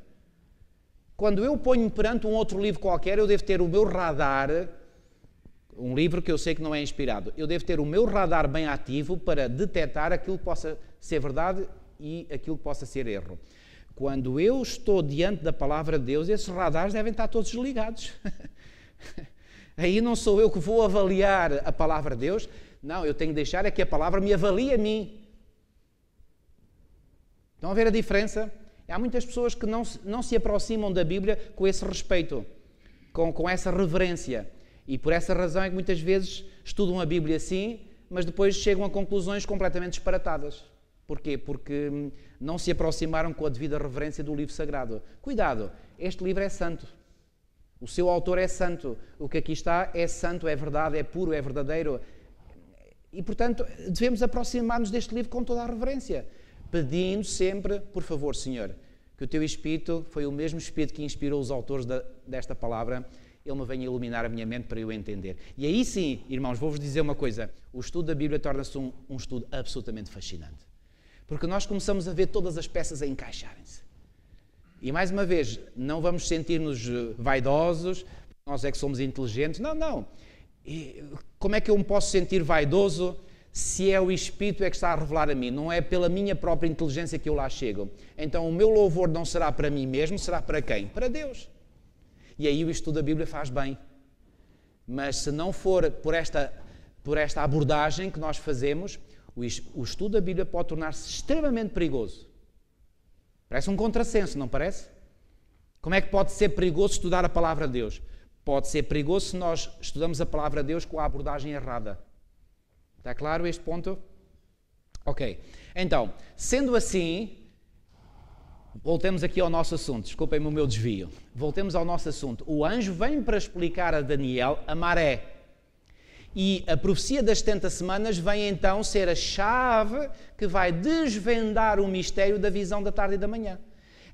Quando eu ponho perante um outro livro qualquer, eu devo ter o meu radar, um livro que eu sei que não é inspirado, eu devo ter o meu radar bem ativo para detectar aquilo que possa ser verdade e aquilo que possa ser erro. Quando eu estou diante da palavra de Deus, esses radares devem estar todos desligados. Aí não sou eu que vou avaliar a palavra de Deus, não, eu tenho que deixar é que a palavra me avalie a mim. Estão a ver a diferença? Há muitas pessoas que não se aproximam da Bíblia com esse respeito, com essa reverência. E por essa razão é que muitas vezes estudam a Bíblia assim, mas depois chegam a conclusões completamente disparatadas. Porquê? Porque não se aproximaram com a devida reverência do livro sagrado. Cuidado, este livro é santo. O seu autor é santo. O que aqui está é santo, é verdade, é puro, é verdadeiro. E, portanto, devemos aproximar-nos deste livro com toda a reverência, pedindo sempre, por favor, Senhor, que o Teu Espírito, foi o mesmo Espírito que inspirou os autores desta palavra, Ele me venha iluminar a minha mente para eu entender. E aí sim, irmãos, vou-vos dizer uma coisa, o estudo da Bíblia torna-se um estudo absolutamente fascinante. Porque nós começamos a ver todas as peças a encaixarem-se. E mais uma vez, não vamos sentir-nos vaidosos, nós é que somos inteligentes, não. E como é que eu me posso sentir vaidoso se é o Espírito é que está a revelar a mim? Não é pela minha própria inteligência que eu lá chego. Então o meu louvor não será para mim mesmo, será para quem? Para Deus. E aí o estudo da Bíblia faz bem. Mas se não for por esta abordagem que nós fazemos, o estudo da Bíblia pode tornar-se extremamente perigoso. Parece um contrassenso, não parece? Como é que pode ser perigoso estudar a palavra de Deus? Pode ser perigoso se nós estudamos a palavra de Deus com a abordagem errada. Está claro este ponto? Ok. Então, sendo assim, Voltemos aqui ao nosso assunto, desculpem-me o meu desvio. Voltemos ao nosso assunto. O anjo vem para explicar a Daniel a maré. E a profecia das 70 semanas vem então ser a chave que vai desvendar o mistério da visão da tarde e da manhã.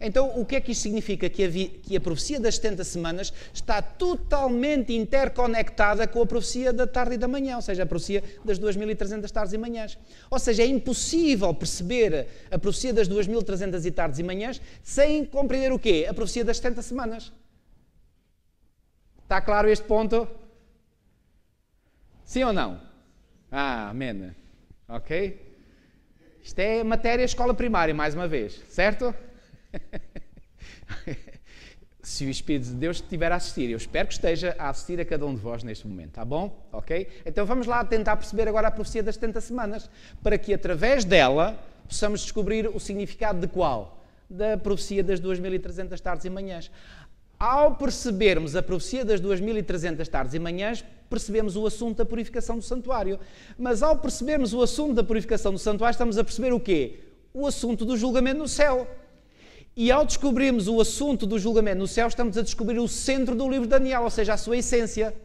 Então, o que é que isto significa? Que a profecia das 70 semanas está totalmente interconectada com a profecia da tarde e da manhã, ou seja, a profecia das 2300 tardes e manhãs. Ou seja, é impossível perceber a profecia das 2300 e tardes e manhãs sem compreender o quê? A profecia das 70 semanas. Está claro este ponto? Sim ou não? Amém. Ok? Isto é matéria escola primária, mais uma vez, certo? Se o Espírito de Deus estiver a assistir, eu espero que esteja a assistir a cada um de vós neste momento, tá bom? Ok? Então vamos lá tentar perceber agora a profecia das 70 semanas, para que através dela possamos descobrir o significado de qual? Da profecia das 2300 tardes e manhãs. Ao percebermos a profecia das 2300 tardes e manhãs, percebemos o assunto da purificação do santuário. Mas ao percebermos o assunto da purificação do santuário, estamos a perceber o quê? O assunto do julgamento no céu. E ao descobrirmos o assunto do julgamento no céu, estamos a descobrir o centro do livro de Daniel, ou seja, a sua essência.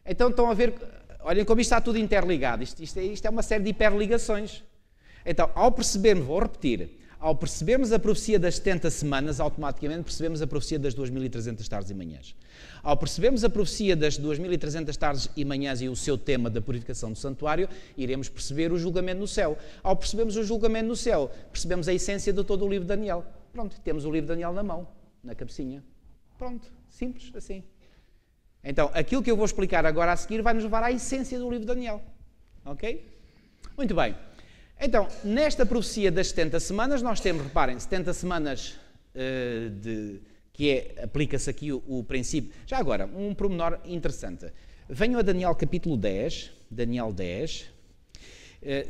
Então estão a ver, olhem como isto está tudo interligado, isto é uma série de hiperligações. Então, ao percebermos, vou repetir, ao percebermos a profecia das 70 semanas, automaticamente percebemos a profecia das 2300 tardes e manhãs. Ao percebermos a profecia das 2300 tardes e manhãs e o seu tema da purificação do santuário, iremos perceber o julgamento no céu. Ao percebermos o julgamento no céu, percebemos a essência de todo o livro de Daniel. Pronto, temos o livro de Daniel na mão, na cabecinha. Pronto, simples assim. Então, aquilo que eu vou explicar agora a seguir vai nos levar à essência do livro de Daniel. Ok? Muito bem. Então, nesta profecia das 70 semanas, nós temos, reparem, 70 semanas aplica-se aqui o princípio. Já agora, um pormenor interessante. Venham a Daniel capítulo 10, Daniel 10.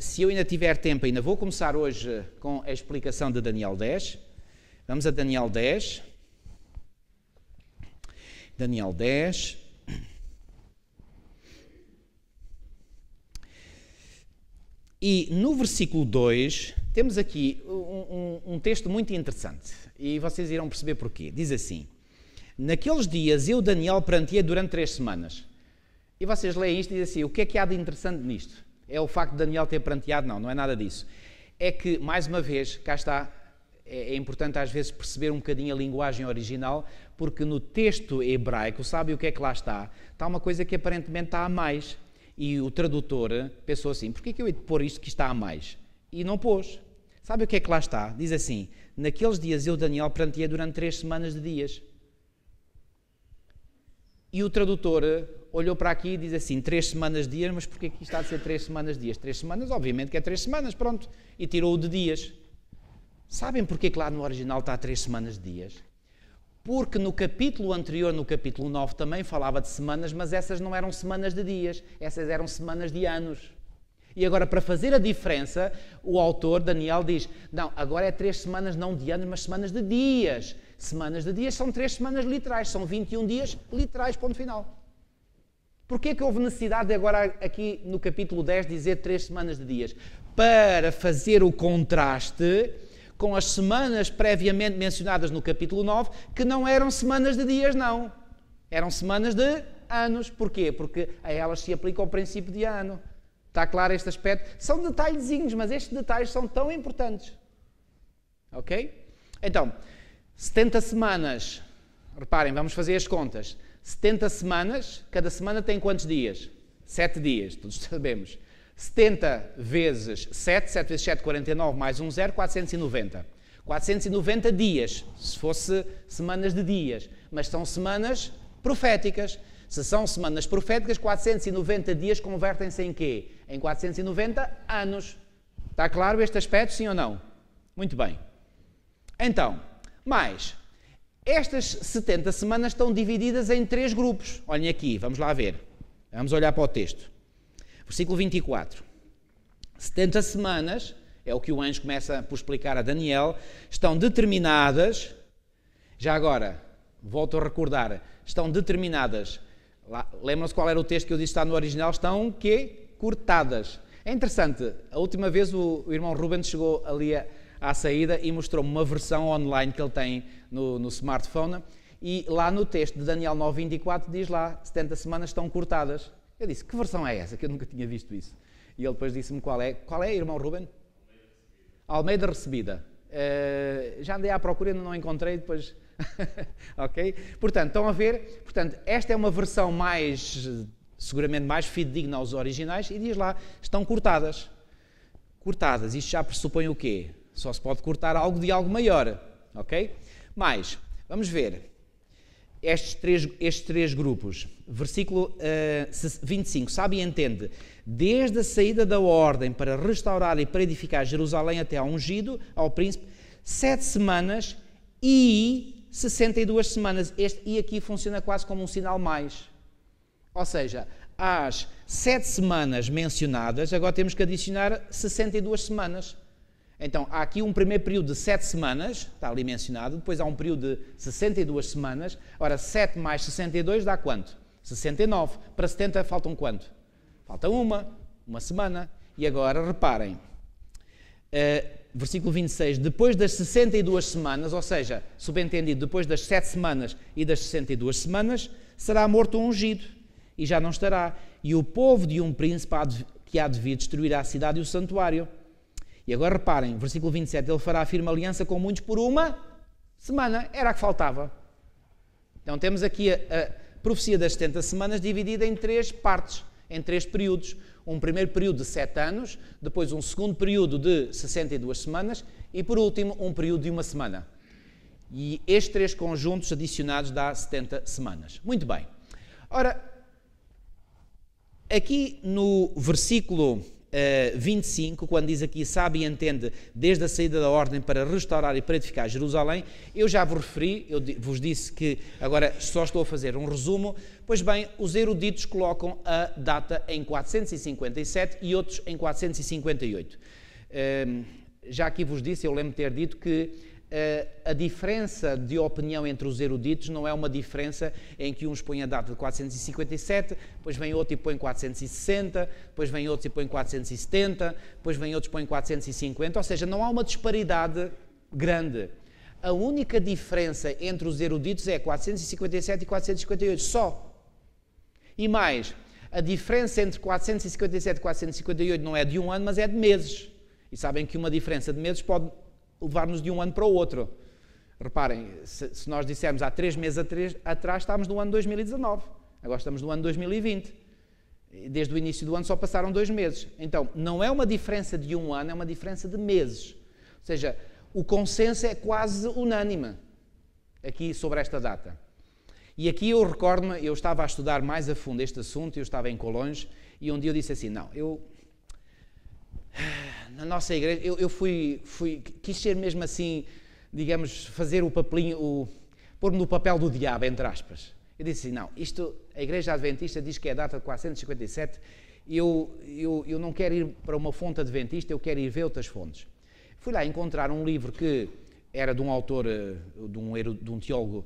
Se eu ainda tiver tempo, ainda vou começar hoje com a explicação de Daniel 10. Vamos a Daniel 10. Daniel 10. E no versículo 2, temos aqui um texto muito interessante. E vocês irão perceber porquê. Diz assim: naqueles dias eu, Daniel, pranteei durante 3 semanas. E vocês leem isto e dizem assim: o que é que há de interessante nisto? É o facto de Daniel ter pranteado? Não, não é nada disso. É que, mais uma vez, cá está, é importante às vezes perceber um bocadinho a linguagem original, porque no texto hebraico, sabe o que é que lá está? Está uma coisa que aparentemente está a mais. E o tradutor pensou assim: porquê que eu hei de pôr isto que está a mais? E não pôs. Sabe o que é que lá está? Diz assim: naqueles dias eu, Daniel, pranteei durante 3 semanas de dias. E o tradutor olhou para aqui e diz assim: 3 semanas de dias, mas porquê que está a ser 3 semanas de dias? 3 semanas, obviamente que é 3 semanas, pronto. E tirou-o de dias. Sabem porquê que lá no original está 3 semanas de dias? Porque no capítulo anterior, no capítulo 9, também falava de semanas, mas essas não eram semanas de dias, essas eram semanas de anos. E agora, para fazer a diferença, o autor, Daniel, diz: não, agora é 3 semanas não de anos, mas semanas de dias. Semanas de dias são 3 semanas literais, são 21 dias literais, ponto final. Porquê que houve necessidade de agora aqui no capítulo 10 dizer 3 semanas de dias? Para fazer o contraste com as semanas previamente mencionadas no capítulo 9, que não eram semanas de dias, não. Eram semanas de anos. Porquê? Porque a elas se aplica o princípio de ano. Está claro este aspecto? São detalhezinhos, mas estes detalhes são tão importantes. Ok? Então, 70 semanas. Reparem, vamos fazer as contas. 70 semanas, cada semana tem quantos dias? 7 dias, todos sabemos. 70 vezes 7, 7 vezes 7, 49, mais 1, 0, 490. 490 dias, se fosse semanas de dias. Mas são semanas proféticas. Se são semanas proféticas, 490 dias convertem-se em quê? Em 490 anos. Está claro este aspecto, sim ou não? Muito bem. Então, mais, estas 70 semanas estão divididas em 3 grupos. Olhem aqui, vamos lá ver. Vamos olhar para o texto. Versículo 24. 70 semanas, é o que o anjo começa por explicar a Daniel, estão determinadas, já agora, volto a recordar, estão determinadas, lembram-se qual era o texto que eu disse que está no original? Estão, quê? Cortadas. É interessante, a última vez o irmão Rubens chegou ali à saída e mostrou-me uma versão online que ele tem no smartphone, e lá no texto de Daniel 9:24 diz lá, 70 semanas estão cortadas. Eu disse, que versão é essa? Que eu nunca tinha visto isso. E ele depois disse-me qual é. Qual é, irmão Ruben? Almeida Recebida. Já andei à procura e ainda não encontrei, depois... ok? Portanto, estão a ver? Portanto, esta é uma versão seguramente mais fidedigna aos originais, e diz lá, estão cortadas. Cortadas, isto já pressupõe o quê? Só se pode cortar algo de algo maior, ok? Mas, vamos ver, estes três grupos, versículo 25, sabe e entende, desde a saída da ordem para restaurar e para edificar Jerusalém até ao ungido, ao príncipe, 7 semanas e 62 semanas. E aqui funciona quase como um sinal mais. Ou seja, às 7 semanas mencionadas, agora temos que adicionar 62 semanas. Então, há aqui um primeiro período de 7 semanas, está ali mencionado, depois há um período de 62 semanas. Ora, 7 mais 62 dá quanto? 69. Para 70 faltam quanto? Falta uma semana. E agora, reparem, versículo 26, depois das 62 semanas, ou seja, subentendido, depois das 7 semanas e das 62 semanas, será morto o ungido, e já não estará. E o povo de um príncipe que há de vir destruirá a cidade e o santuário. E agora reparem, versículo 27, ele fará firme aliança com muitos por uma semana. Era a que faltava. Então temos aqui a profecia das 70 semanas dividida em 3 partes, em 3 períodos. Um primeiro período de 7 anos, depois um segundo período de 62 semanas e, por último, um período de 1 semana. E estes 3 conjuntos adicionados dá 70 semanas. Muito bem. Ora, aqui no versículo 25, quando diz aqui, sabe e entende, desde a saída da ordem para restaurar e para edificar Jerusalém, eu já vos referi, eu vos disse que agora só estou a fazer um resumo. Pois bem, os eruditos colocam a data em 457 e outros em 458. Já aqui vos disse, eu lembro de ter dito que a diferença de opinião entre os eruditos não é uma diferença em que uns põem a data de 457, depois vem outro e põe 460, depois vem outros e põe 470, depois vem outros e põe 450, ou seja, não há uma disparidade grande. A única diferença entre os eruditos é 457 e 458, só. E mais, a diferença entre 457 e 458 não é de um ano, mas é de meses. E sabem que uma diferença de meses pode levar-nos de um ano para o outro. Reparem, se nós dissermos há 3 meses atrás, estávamos no ano 2019. Agora estamos no ano 2020. Desde o início do ano só passaram 2 meses. Então, não é uma diferença de um ano, é uma diferença de meses. Ou seja, o consenso é quase unânime aqui sobre esta data. E aqui eu recordo-me, eu estava a estudar mais a fundo este assunto, eu estava em Colões, e um dia eu disse assim, não, na nossa igreja, eu quis ser mesmo assim, digamos, fazer o papelinho, pôr-me no papel do diabo, entre aspas. Eu disse assim, não, a Igreja Adventista diz que é a data de 457, eu não quero ir para uma fonte adventista, eu quero ir ver outras fontes. Fui lá encontrar um livro que era de um autor, de um teólogo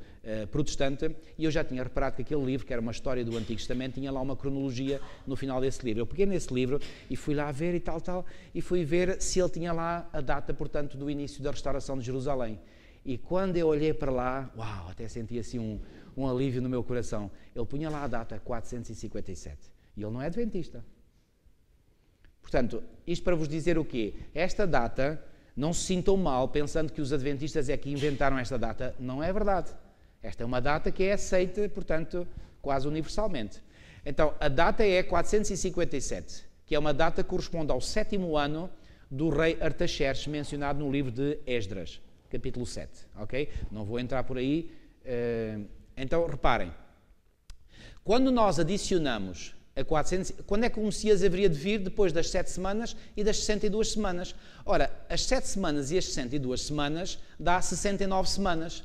protestante, e eu já tinha reparado que aquele livro, que era uma história do Antigo Testamento, tinha lá uma cronologia no final desse livro. Eu peguei nesse livro e fui lá ver e tal, e fui ver se ele tinha lá a data, portanto, do início da restauração de Jerusalém. E quando eu olhei para lá, uau, até senti assim um alívio no meu coração. Ele punha lá a data 457. E ele não é adventista. Portanto, isto para vos dizer o quê? Esta data... Não se sintam mal pensando que os adventistas é que inventaram esta data. Não é verdade. Esta é uma data que é aceita, portanto, quase universalmente. Então, a data é 457, que é uma data que corresponde ao 7º ano do rei Artaxerxes, mencionado no livro de Esdras, capítulo 7. Ok? Não vou entrar por aí. Então, reparem. Quando nós adicionamos... quando é que o Messias haveria de vir? Depois das 7 semanas e das 62 semanas. Ora, as 7 semanas e as 62 semanas dá 69 semanas.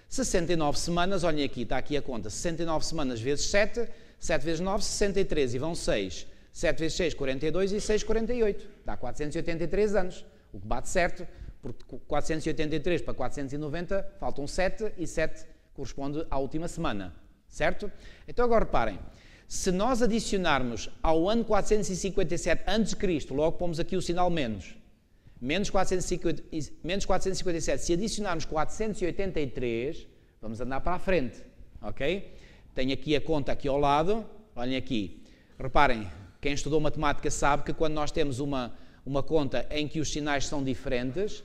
69 semanas, olhem aqui, está aqui a conta, 69 semanas vezes 7, 7 vezes 9, 63, e vão 6. 7 vezes 6, 42 e 6, 48. Dá 483 anos, o que bate certo, porque 483 para 490 faltam 7 e 7 corresponde à última semana, certo? Então agora reparem, se nós adicionarmos ao ano 457 a.C., logo pomos aqui o sinal menos, menos 457, se adicionarmos 483, vamos andar para a frente, ok? Tenho aqui a conta aqui ao lado, olhem aqui. Reparem, quem estudou matemática sabe que quando nós temos uma conta em que os sinais são diferentes,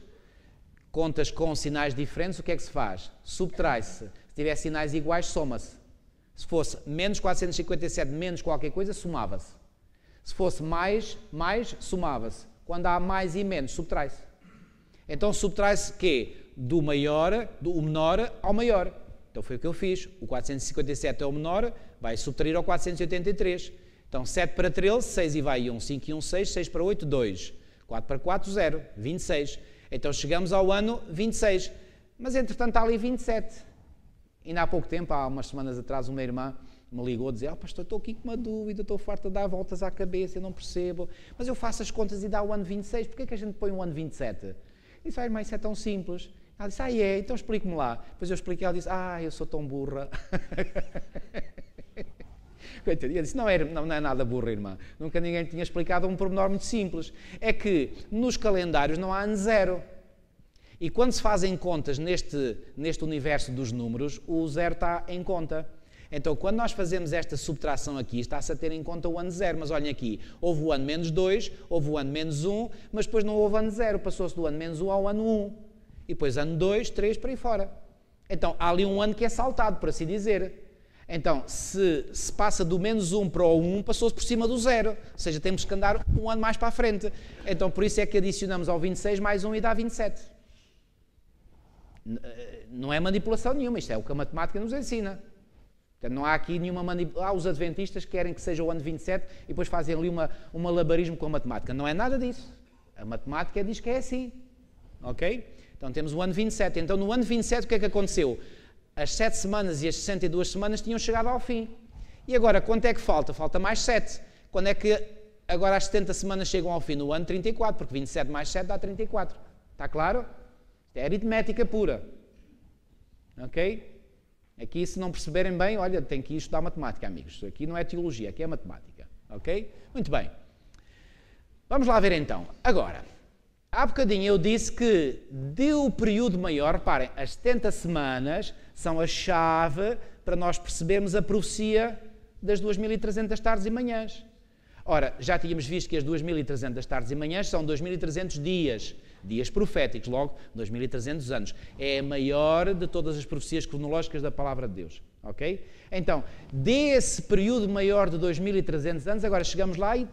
contas com sinais diferentes, o que é que se faz? Subtrai-se. Se tiver sinais iguais, soma-se. Se fosse menos 457 menos qualquer coisa, somava-se. Se fosse mais, somava-se. Quando há mais e menos, subtrai-se. Então subtrai-se quê? Do menor ao maior. Então foi o que eu fiz. O 457 é o menor, vai subtrair ao 483. Então 7 para 13, 6 e vai 1, 5 e 1, 6, 6 para 8, 2. 4 para 4, 0, 26. Então chegamos ao ano 26. Mas entretanto está ali 27. Ainda há pouco tempo, há umas semanas atrás, uma irmã me ligou a dizer: pastor, estou aqui com uma dúvida, estou farta de dar voltas à cabeça, eu não percebo, mas eu faço as contas e dá o ano 26, porquê é que a gente põe o ano 27? Eu disse: irmã, isso é tão simples. Ela disse: é, então explique-me lá. Depois eu expliquei, ela disse: eu sou tão burra. Eu disse: não é nada burra, irmã. Nunca ninguém tinha explicado um pormenor muito simples. É que nos calendários não há ano zero. E quando se fazem contas neste universo dos números, o zero está em conta. Então, quando nós fazemos esta subtração aqui, está-se a ter em conta o ano zero. Mas olhem aqui, houve o ano menos 2, houve o ano menos 1, mas depois não houve ano zero. Passou-se do ano menos 1 ao ano 1. E depois ano 2, 3, para aí fora. Então, há ali um ano que é saltado, por assim dizer. Então, se passa do menos 1 para o 1, passou-se por cima do 0. Ou seja, temos que andar um ano mais para a frente. Então, por isso é que adicionamos ao 26 mais 1 e dá 27. Não é manipulação nenhuma, isto é o que a matemática nos ensina. Portanto, não há aqui nenhuma manipulação. Os adventistas querem que seja o ano 27 e depois fazem ali um malabarismo com a matemática. Não é nada disso. A matemática diz que é assim. Ok? Então temos o ano 27. Então no ano 27 o que é que aconteceu? As 7 semanas e as 62 semanas tinham chegado ao fim. E agora quanto é que falta? Falta mais 7. Quando é que agora as 70 semanas chegam ao fim? No ano 34, porque 27 mais 7 dá 34. Está claro? É aritmética pura. Ok? Aqui, se não perceberem bem, olha, tem que ir estudar matemática, amigos. Aqui não é teologia, aqui é matemática. Ok? Muito bem. Vamos lá ver então. Agora, há bocadinho eu disse que deu o período maior, reparem, as 70 semanas são a chave para nós percebermos a profecia das 2300 tardes e manhãs. Ora, já tínhamos visto que as 2300 tardes e manhãs são 2300 dias proféticos, logo 2300 anos. É a maior de todas as profecias cronológicas da Palavra de Deus, ok? Então, desse período maior de 2300 anos, agora chegamos lá e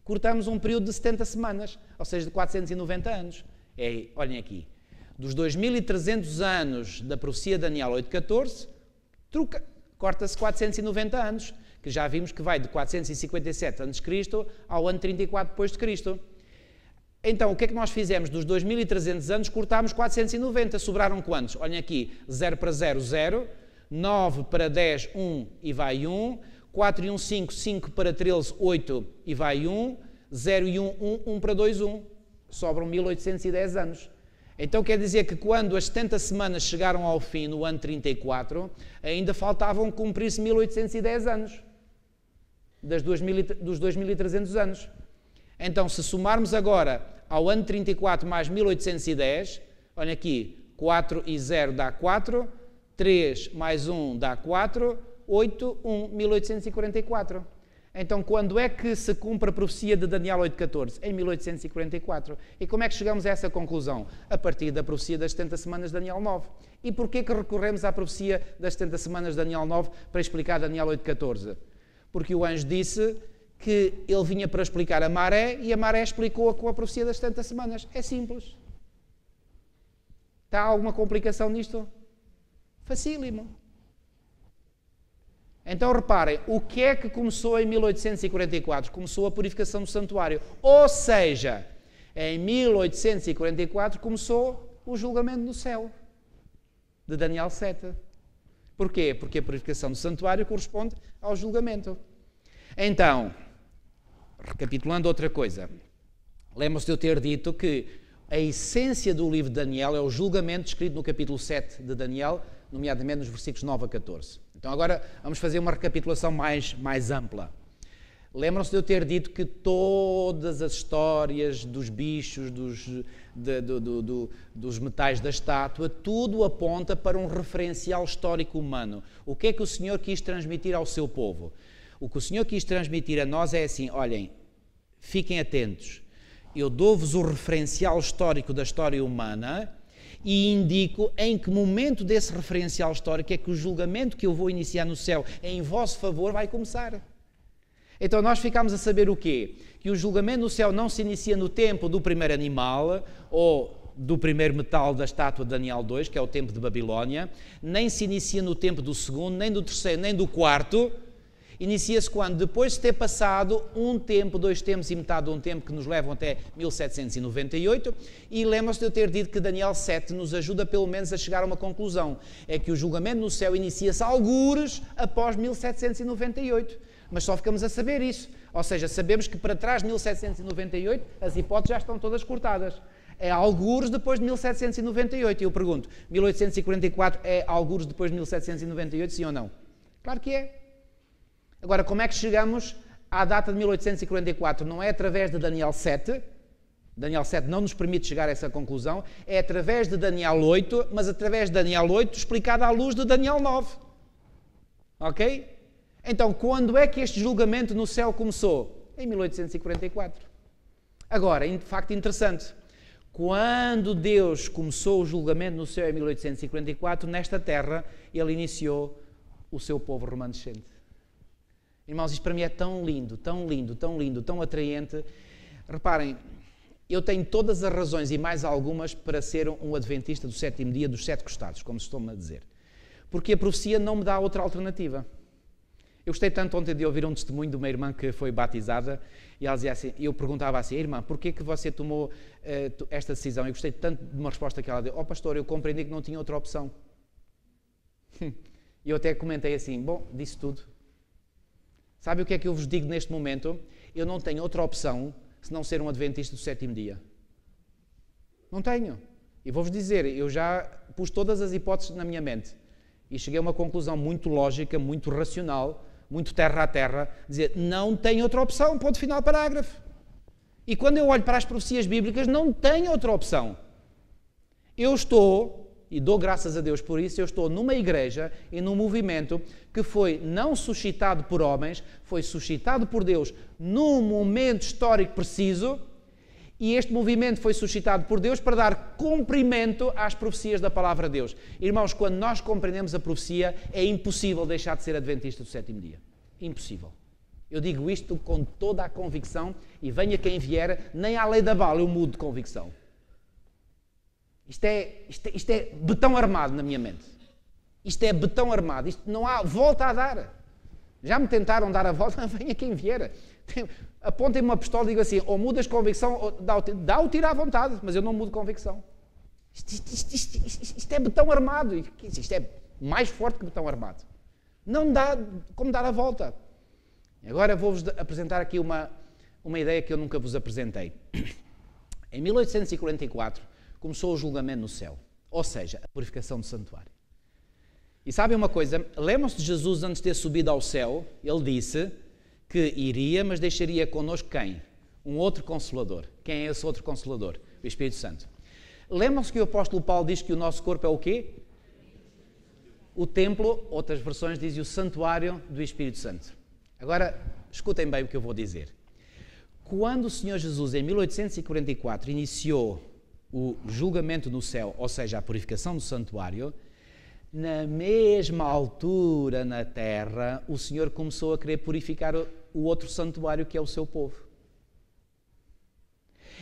cortamos um período de 70 semanas, ou seja, de 490 anos. Olhem aqui, dos 2300 anos da profecia de Daniel 8.14, corta-se 490 anos, que já vimos que vai de 457 a.C. ao ano 34 depois de Cristo. Então, o que é que nós fizemos? Dos 2300 anos, cortámos 490. Sobraram quantos? Olhem aqui, 0 para 0, 0. 9 para 10, 1 e vai 1. 4 e 1, 5. 5 para 13, 8 e vai 1. 0 e 1, 1. 1 para 2, 1. Sobram 1810 anos. Então, quer dizer que quando as 70 semanas chegaram ao fim, no ano 34, ainda faltavam cumprir-se 1810 anos. Dos 2300 anos. Então, se somarmos agora ao ano 34 mais 1810, olha aqui, 4 e 0 dá 4, 3 mais 1 dá 4, 8, 1, 1844. Então, quando é que se cumpre a profecia de Daniel 8.14? Em 1844. E como é que chegamos a essa conclusão? A partir da profecia das 70 semanas de Daniel 9. E porquê que recorremos à profecia das 70 semanas de Daniel 9 para explicar Daniel 8.14? Porque o anjo disse que ele vinha para explicar a maré e a maré explicou-a com a profecia das 70 semanas. É simples. Está alguma complicação nisto? Facílimo. Então reparem, o que é que começou em 1844? Começou a purificação do santuário. Ou seja, em 1844 começou o julgamento no céu, de Daniel 7. Porquê? Porque a purificação do santuário corresponde ao julgamento. Então, recapitulando outra coisa, lembram-se de eu ter dito que a essência do livro de Daniel é o julgamento descrito no capítulo 7 de Daniel, nomeadamente nos versículos 9 a 14. Então agora vamos fazer uma recapitulação mais ampla. Lembram-se de eu ter dito que todas as histórias dos bichos, dos metais da estátua, tudo aponta para um referencial histórico humano. O que é que o Senhor quis transmitir ao seu povo? O que o Senhor quis transmitir a nós é assim, olhem, fiquem atentos, eu dou-vos o referencial histórico da história humana e indico em que momento desse referencial histórico é que o julgamento que eu vou iniciar no céu em vosso favor vai começar. Então nós ficamos a saber o quê? Que o julgamento no céu não se inicia no tempo do primeiro animal ou do primeiro metal da estátua de Daniel 2, que é o tempo de Babilónia, nem se inicia no tempo do segundo, nem do terceiro, nem do quarto. Inicia-se quando? Depois de ter passado um tempo, 2 tempos e metade de um tempo que nos levam até 1798, e lembram-se de eu ter dito que Daniel 7 nos ajuda pelo menos a chegar a uma conclusão, é que o julgamento no céu inicia-se algures após 1798. Mas só ficamos a saber isso. Ou seja, sabemos que para trás de 1798 as hipóteses já estão todas cortadas. É algures depois de 1798. E eu pergunto, 1844 é algures depois de 1798, sim ou não? Claro que é. Agora, como é que chegamos à data de 1844? Não é através de Daniel 7. Daniel 7 não nos permite chegar a essa conclusão. É através de Daniel 8, mas através de Daniel 8 explicado à luz de Daniel 9. Ok? Então, quando é que este julgamento no céu começou? Em 1844. Agora, de facto interessante, quando Deus começou o julgamento no céu em 1844, nesta terra, Ele iniciou o seu povo remanescente. Irmãos, isto para mim é tão lindo, tão lindo, tão lindo, tão atraente. Reparem, eu tenho todas as razões e mais algumas para ser um adventista do sétimo dia dos 7 costados, como se costuma a dizer. Porque a profecia não me dá outra alternativa. Eu gostei tanto ontem de ouvir um testemunho de uma irmã que foi batizada e ela dizia assim, eu perguntava assim, irmã, porquê que você tomou esta decisão? Eu gostei tanto de uma resposta que ela deu, pastor, eu compreendi que não tinha outra opção. E eu até comentei assim, bom, disse tudo. Sabe o que é que eu vos digo neste momento? Eu não tenho outra opção se não ser um adventista do sétimo dia. Não tenho. E vou-vos dizer, eu já pus todas as hipóteses na minha mente e cheguei a uma conclusão muito lógica, muito racional, muito terra a terra, dizer, não tem outra opção, ponto final, parágrafo. E quando eu olho para as profecias bíblicas, não tem outra opção. Eu estou, e dou graças a Deus por isso, eu estou numa igreja e num movimento que foi não suscitado por homens, foi suscitado por Deus num momento histórico preciso, e este movimento foi suscitado por Deus para dar cumprimento às profecias da palavra de Deus. Irmãos, quando nós compreendemos a profecia, é impossível deixar de ser adventista do sétimo dia. Impossível. Eu digo isto com toda a convicção, e venha quem vier, nem à lei da bala eu mudo de convicção. Isto é betão armado na minha mente. Isto é betão armado. Isto não há volta a dar. Já me tentaram dar a volta, venha quem vier. Apontem-me uma pistola e digo assim, ou mudas convicção, ou dá o tiro à vontade, mas eu não mudo convicção. Isto é betão armado. Isto é mais forte que betão armado. Não dá como dar a volta. Agora vou-vos apresentar aqui uma ideia que eu nunca vos apresentei. Em 1844 começou o julgamento no céu, ou seja, a purificação do santuário. E sabem uma coisa? Lembram-se de Jesus antes de ter subido ao céu? Ele disse que iria, mas deixaria connosco quem? Um outro Consolador. Quem é esse outro Consolador? O Espírito Santo. Lembram-se que o apóstolo Paulo diz que o nosso corpo é o quê? O templo, outras versões dizem o santuário do Espírito Santo. Agora, escutem bem o que eu vou dizer. Quando o Senhor Jesus, em 1844, iniciou o julgamento no céu, ou seja, a purificação do santuário, na mesma altura na terra, o Senhor começou a querer purificar o outro santuário que é o seu povo.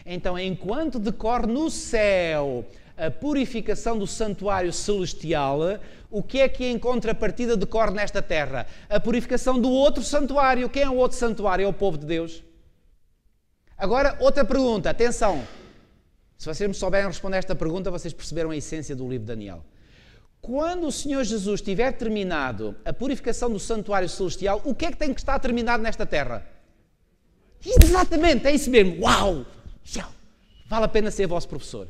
Então, enquanto decorre no céu a purificação do santuário celestial, o que é que em contrapartida decorre nesta terra? A purificação do outro santuário. Quem é o outro santuário? É o povo de Deus. Agora, outra pergunta, atenção. Se vocês me souberem responder esta pergunta, vocês perceberam a essência do livro de Daniel. Quando o Senhor Jesus tiver terminado a purificação do santuário celestial, o que é que tem que estar terminado nesta terra? Exatamente, é isso mesmo. Uau! Vale a pena ser vosso professor.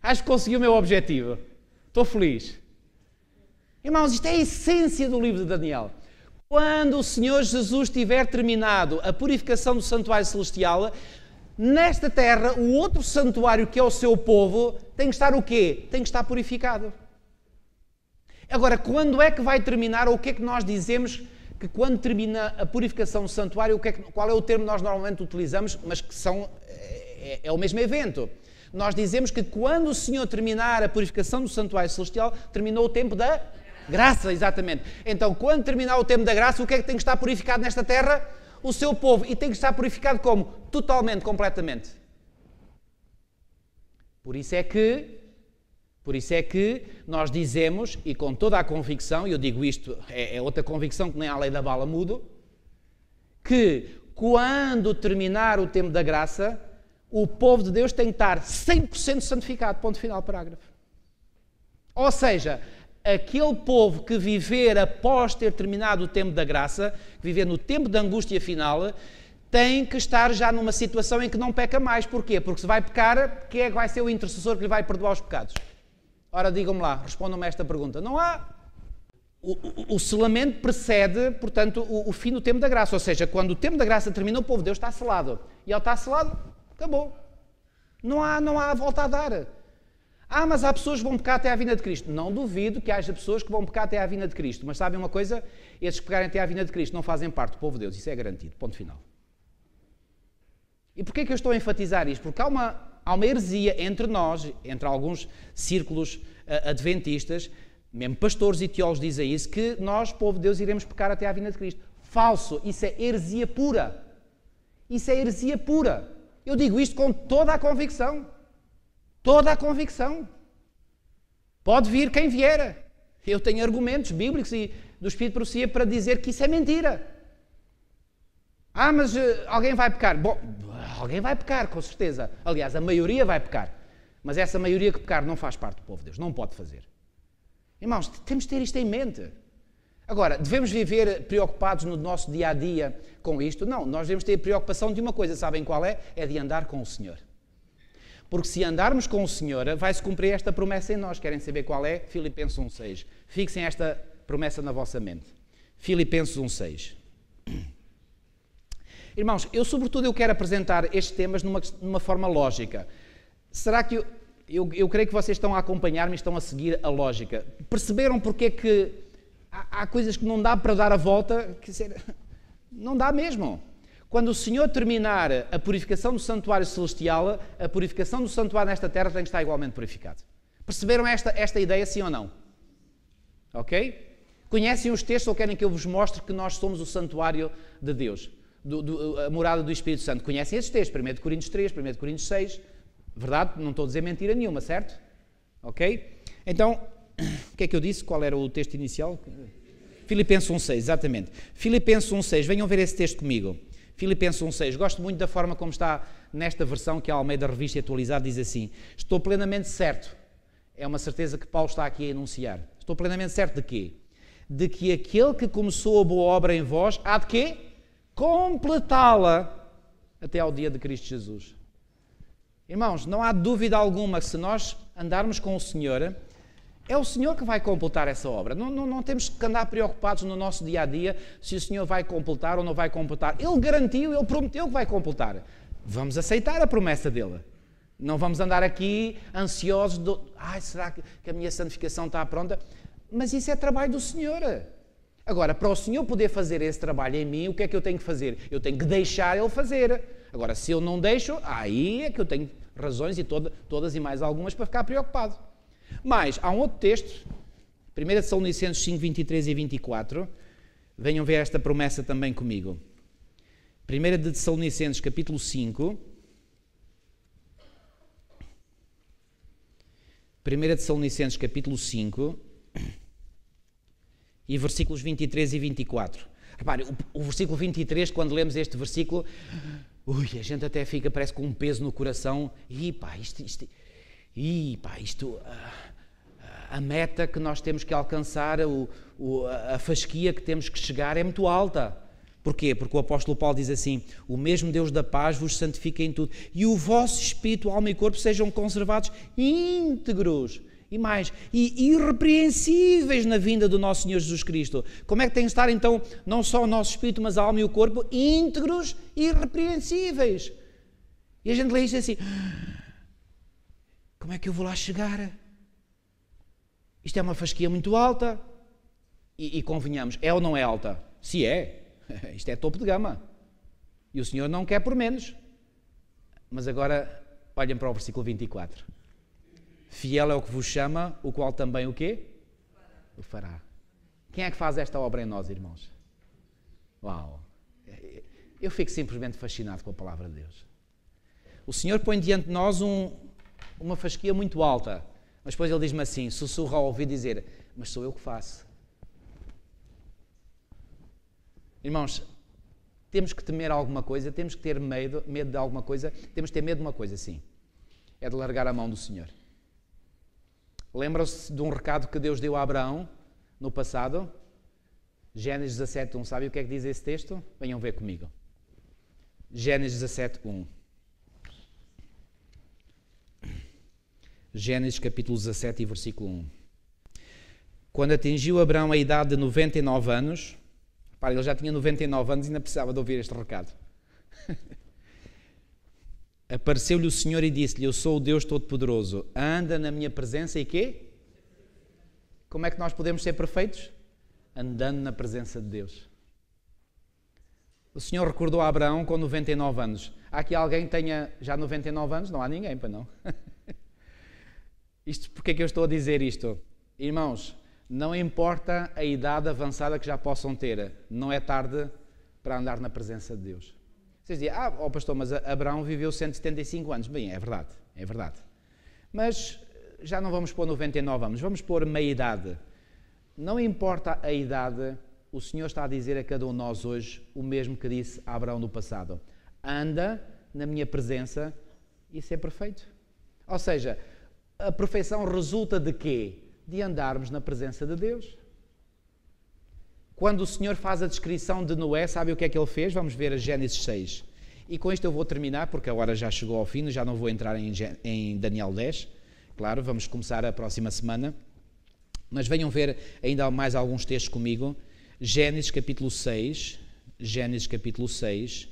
Acho que consegui o meu objetivo. Estou feliz. Irmãos, isto é a essência do livro de Daniel. Quando o Senhor Jesus tiver terminado a purificação do santuário celestial, nesta terra, o outro santuário que é o seu povo, tem que estar o quê? Tem que estar purificado. Agora, quando é que vai terminar, ou o que é que nós dizemos que quando termina a purificação do santuário, qual é o termo que nós normalmente utilizamos, mas que é o mesmo evento? Nós dizemos que quando o Senhor terminar a purificação do santuário celestial, terminou o tempo da graça, exatamente. Então, quando terminar o tempo da graça, o que é que tem que estar purificado nesta terra? O seu povo. E tem que estar purificado como? Totalmente, completamente. Por isso é que nós dizemos, e com toda a convicção, e eu digo isto, é outra convicção que nem a lei da bala mudo, que quando terminar o tempo da graça, o povo de Deus tem que estar 100% santificado, ponto final, parágrafo. Ou seja, aquele povo que viver após ter terminado o tempo da graça, que viver no tempo da angústia final, tem que estar já numa situação em que não peca mais. Porquê? Porque se vai pecar, quem é que vai ser o intercessor que lhe vai perdoar os pecados? Ora, digam-me lá, respondam-me a esta pergunta. Não há. O selamento precede, portanto, o fim do tempo da graça. Ou seja, quando o tempo da graça termina, o povo de Deus está selado. E ao estar selado, acabou. Não há volta a dar. Mas há pessoas que vão pecar até à vinda de Cristo. Não duvido que haja pessoas que vão pecar até à vinda de Cristo. Mas sabem uma coisa? Esses que pecarem até à vinda de Cristo não fazem parte do povo de Deus. Isso é garantido. Ponto final. E porquê é que eu estou a enfatizar isto? Porque há uma heresia entre nós, entre alguns círculos adventistas, mesmo pastores e teólogos dizem isso, que nós, povo de Deus, iremos pecar até à vinda de Cristo. Falso. Isso é heresia pura. Isso é heresia pura. Eu digo isto com toda a convicção. Toda a convicção. Pode vir quem vier. Eu tenho argumentos bíblicos e do Espírito de Profecia para dizer que isso é mentira. Mas alguém vai pecar. Bom, alguém vai pecar, com certeza. Aliás, a maioria vai pecar. Mas essa maioria que pecar não faz parte do povo de Deus. Não pode fazer. Irmãos, temos de ter isto em mente. Agora, devemos viver preocupados no nosso dia-a-dia com isto? Não, nós devemos ter preocupação de uma coisa. Sabem qual é? É de andar com o Senhor. Porque se andarmos com o Senhor, vai-se cumprir esta promessa em nós. Querem saber qual é? Filipenses 1,6. Fixem esta promessa na vossa mente. Filipenses 1,6. Irmãos, eu quero apresentar estes temas numa forma lógica. Será que eu creio que vocês estão a acompanhar-me e estão a seguir a lógica? Perceberam porque é que há coisas que não dá para dar a volta? Quer dizer, não dá mesmo. Quando o Senhor terminar a purificação do santuário celestial, a purificação do santuário nesta terra tem que estar igualmente purificado. Perceberam esta ideia, sim ou não? Ok? Conhecem os textos ou querem que eu vos mostre que nós somos o santuário de Deus? A morada do Espírito Santo. Conhecem esses textos? 1 Coríntios 3, 1 Coríntios 6. Verdade? Não estou a dizer mentira nenhuma, certo? Ok? Então, o que é que eu disse? Qual era o texto inicial? Filipenses 1,6, exatamente. Filipenses 1,6. Venham ver esse texto comigo. Filipenses 1,6. Gosto muito da forma como está nesta versão que a Almeida Revista Atualizada diz assim. Estou plenamente certo. É uma certeza que Paulo está aqui a enunciar. Estou plenamente certo de quê? De que aquele que começou a boa obra em vós há de quê? Completá-la até ao dia de Cristo Jesus. Irmãos, não há dúvida alguma que se nós andarmos com o Senhor, é o Senhor que vai completar essa obra. Não temos que andar preocupados no nosso dia-a-dia se o Senhor vai completar ou não vai completar. Ele garantiu, Ele prometeu que vai completar. Vamos aceitar a promessa dEle. Não vamos andar aqui ansiosos será que a minha santificação está pronta? Mas isso é trabalho do Senhor. Agora, para o Senhor poder fazer esse trabalho em mim, o que é que eu tenho que fazer? Eu tenho que deixar Ele fazer. Agora, se eu não deixo, aí é que eu tenho razões e todas e mais algumas para ficar preocupado. Mas, há um outro texto, 1 Tessalonicenses 5, 23 e 24. Venham ver esta promessa também comigo. 1 Tessalonicenses, capítulo 5. 1 Tessalonicenses, capítulo 5. E versículos 23 e 24. Repare, o versículo 23, quando lemos este versículo, a gente até fica, parece com um peso no coração. A meta que nós temos que alcançar, a fasquia que temos que chegar é muito alta. Porquê? Porque o apóstolo Paulo diz assim, o mesmo Deus da paz vos santifica em tudo, e o vosso espírito, alma e corpo sejam conservados íntegros, e mais, e irrepreensíveis na vinda do nosso Senhor Jesus Cristo. Como é que tem que estar então, não só o nosso espírito, mas a alma e o corpo, íntegros e irrepreensíveis? E a gente lê isto assim, como é que eu vou lá chegar? Isto é uma fasquia muito alta. E convenhamos, é ou não é alta? Se é, isto é topo de gama. E o Senhor não quer por menos. Mas agora, olhem para o versículo 24. Fiel é o que vos chama, o qual também o quê? O fará. Quem é que faz esta obra em nós, irmãos? Uau! Eu fico simplesmente fascinado com a palavra de Deus. O Senhor põe diante de nós uma fasquia muito alta. Mas depois Ele diz-me assim, sussurra ao ouvido dizer, mas sou eu que faço. Irmãos, temos que temer alguma coisa, temos que ter medo de alguma coisa, temos que ter medo de uma coisa, sim. É de largar a mão do Senhor. Lembram-se de um recado que Deus deu a Abraão no passado? Gênesis 17:1. Sabe o que é que diz esse texto? Venham ver comigo. Gênesis 17:1. Gênesis capítulo 17 e versículo 1. Quando atingiu Abraão a idade de 99 anos, ele já tinha 99 anos e ainda precisava de ouvir este recado. Apareceu-lhe o Senhor e disse-lhe, eu sou o Deus Todo-Poderoso, anda na minha presença e quê? Como é que nós podemos ser perfeitos? Andando na presença de Deus. O Senhor recordou a Abraão com 99 anos. Há aqui alguém que tenha já 99 anos? Não há ninguém, para não. Porquê é que eu estou a dizer isto? Irmãos, não importa a idade avançada que já possam ter, não é tarde para andar na presença de Deus. Vocês dizem, pastor, mas Abraão viveu 175 anos. Bem, é verdade. Mas já não vamos pôr 99 anos, vamos pôr meia idade. Não importa a idade, o Senhor está a dizer a cada um de nós hoje o mesmo que disse a Abraão no passado. Anda na minha presença e ser perfeito. Ou seja, a perfeição resulta de quê? De andarmos na presença de Deus. Quando o Senhor faz a descrição de Noé, sabe o que é que ele fez? Vamos ver a Gênesis 6. E com isto eu vou terminar, porque a hora já chegou ao fim, já não vou entrar em Daniel 10. Claro, vamos começar a próxima semana. Mas venham ver ainda mais alguns textos comigo. Gênesis capítulo 6. Gênesis capítulo 6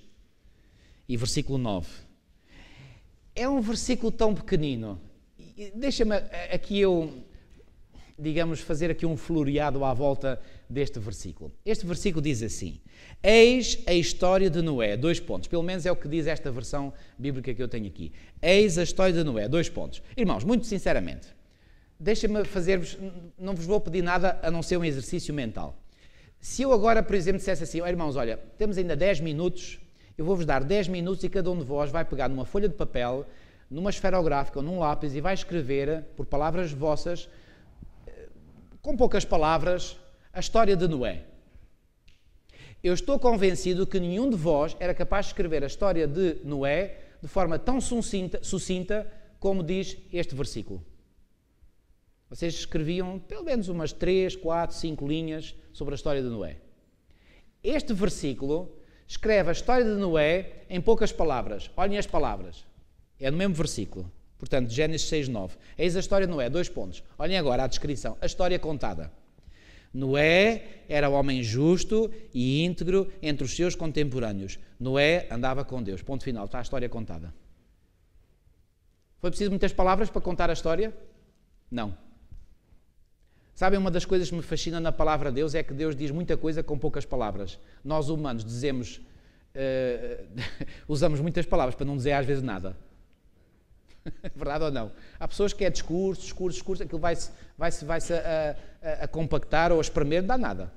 e versículo 9. É um versículo tão pequenino. Deixa-me aqui fazer aqui um floreado à volta deste versículo. Este versículo diz assim, eis a história de Noé, 2 pontos, pelo menos é o que diz esta versão bíblica que eu tenho aqui. Eis a história de Noé, 2 pontos. Irmãos, muito sinceramente, deixa-me fazer-vos, não vos vou pedir nada a não ser um exercício mental. Se eu agora, por exemplo, dissesse assim, irmãos, olha, temos ainda 10 minutos, eu vou-vos dar 10 minutos e cada um de vós vai pegar numa folha de papel, numa esferográfica ou num lápis e vai escrever, por palavras vossas, com poucas palavras, a história de Noé. Eu estou convencido que nenhum de vós era capaz de escrever a história de Noé de forma tão sucinta como diz este versículo. Vocês escreviam pelo menos umas 3, 4, 5 linhas sobre a história de Noé. Este versículo escreve a história de Noé em poucas palavras. Olhem as palavras. É no mesmo versículo. Portanto, Gênesis 6:9. Eis a história de Noé, 2 pontos. Olhem agora a descrição, a história contada. Noé era homem justo e íntegro entre os seus contemporâneos. Noé andava com Deus. Ponto final, está a história contada. Foi preciso muitas palavras para contar a história? Não. Sabem, uma das coisas que me fascina na palavra de Deus é que Deus diz muita coisa com poucas palavras. Nós humanos dizemos, usamos muitas palavras para não dizer às vezes nada. Verdade ou não? Há pessoas que é discurso, aquilo vai-se a compactar ou a espremer, não dá nada.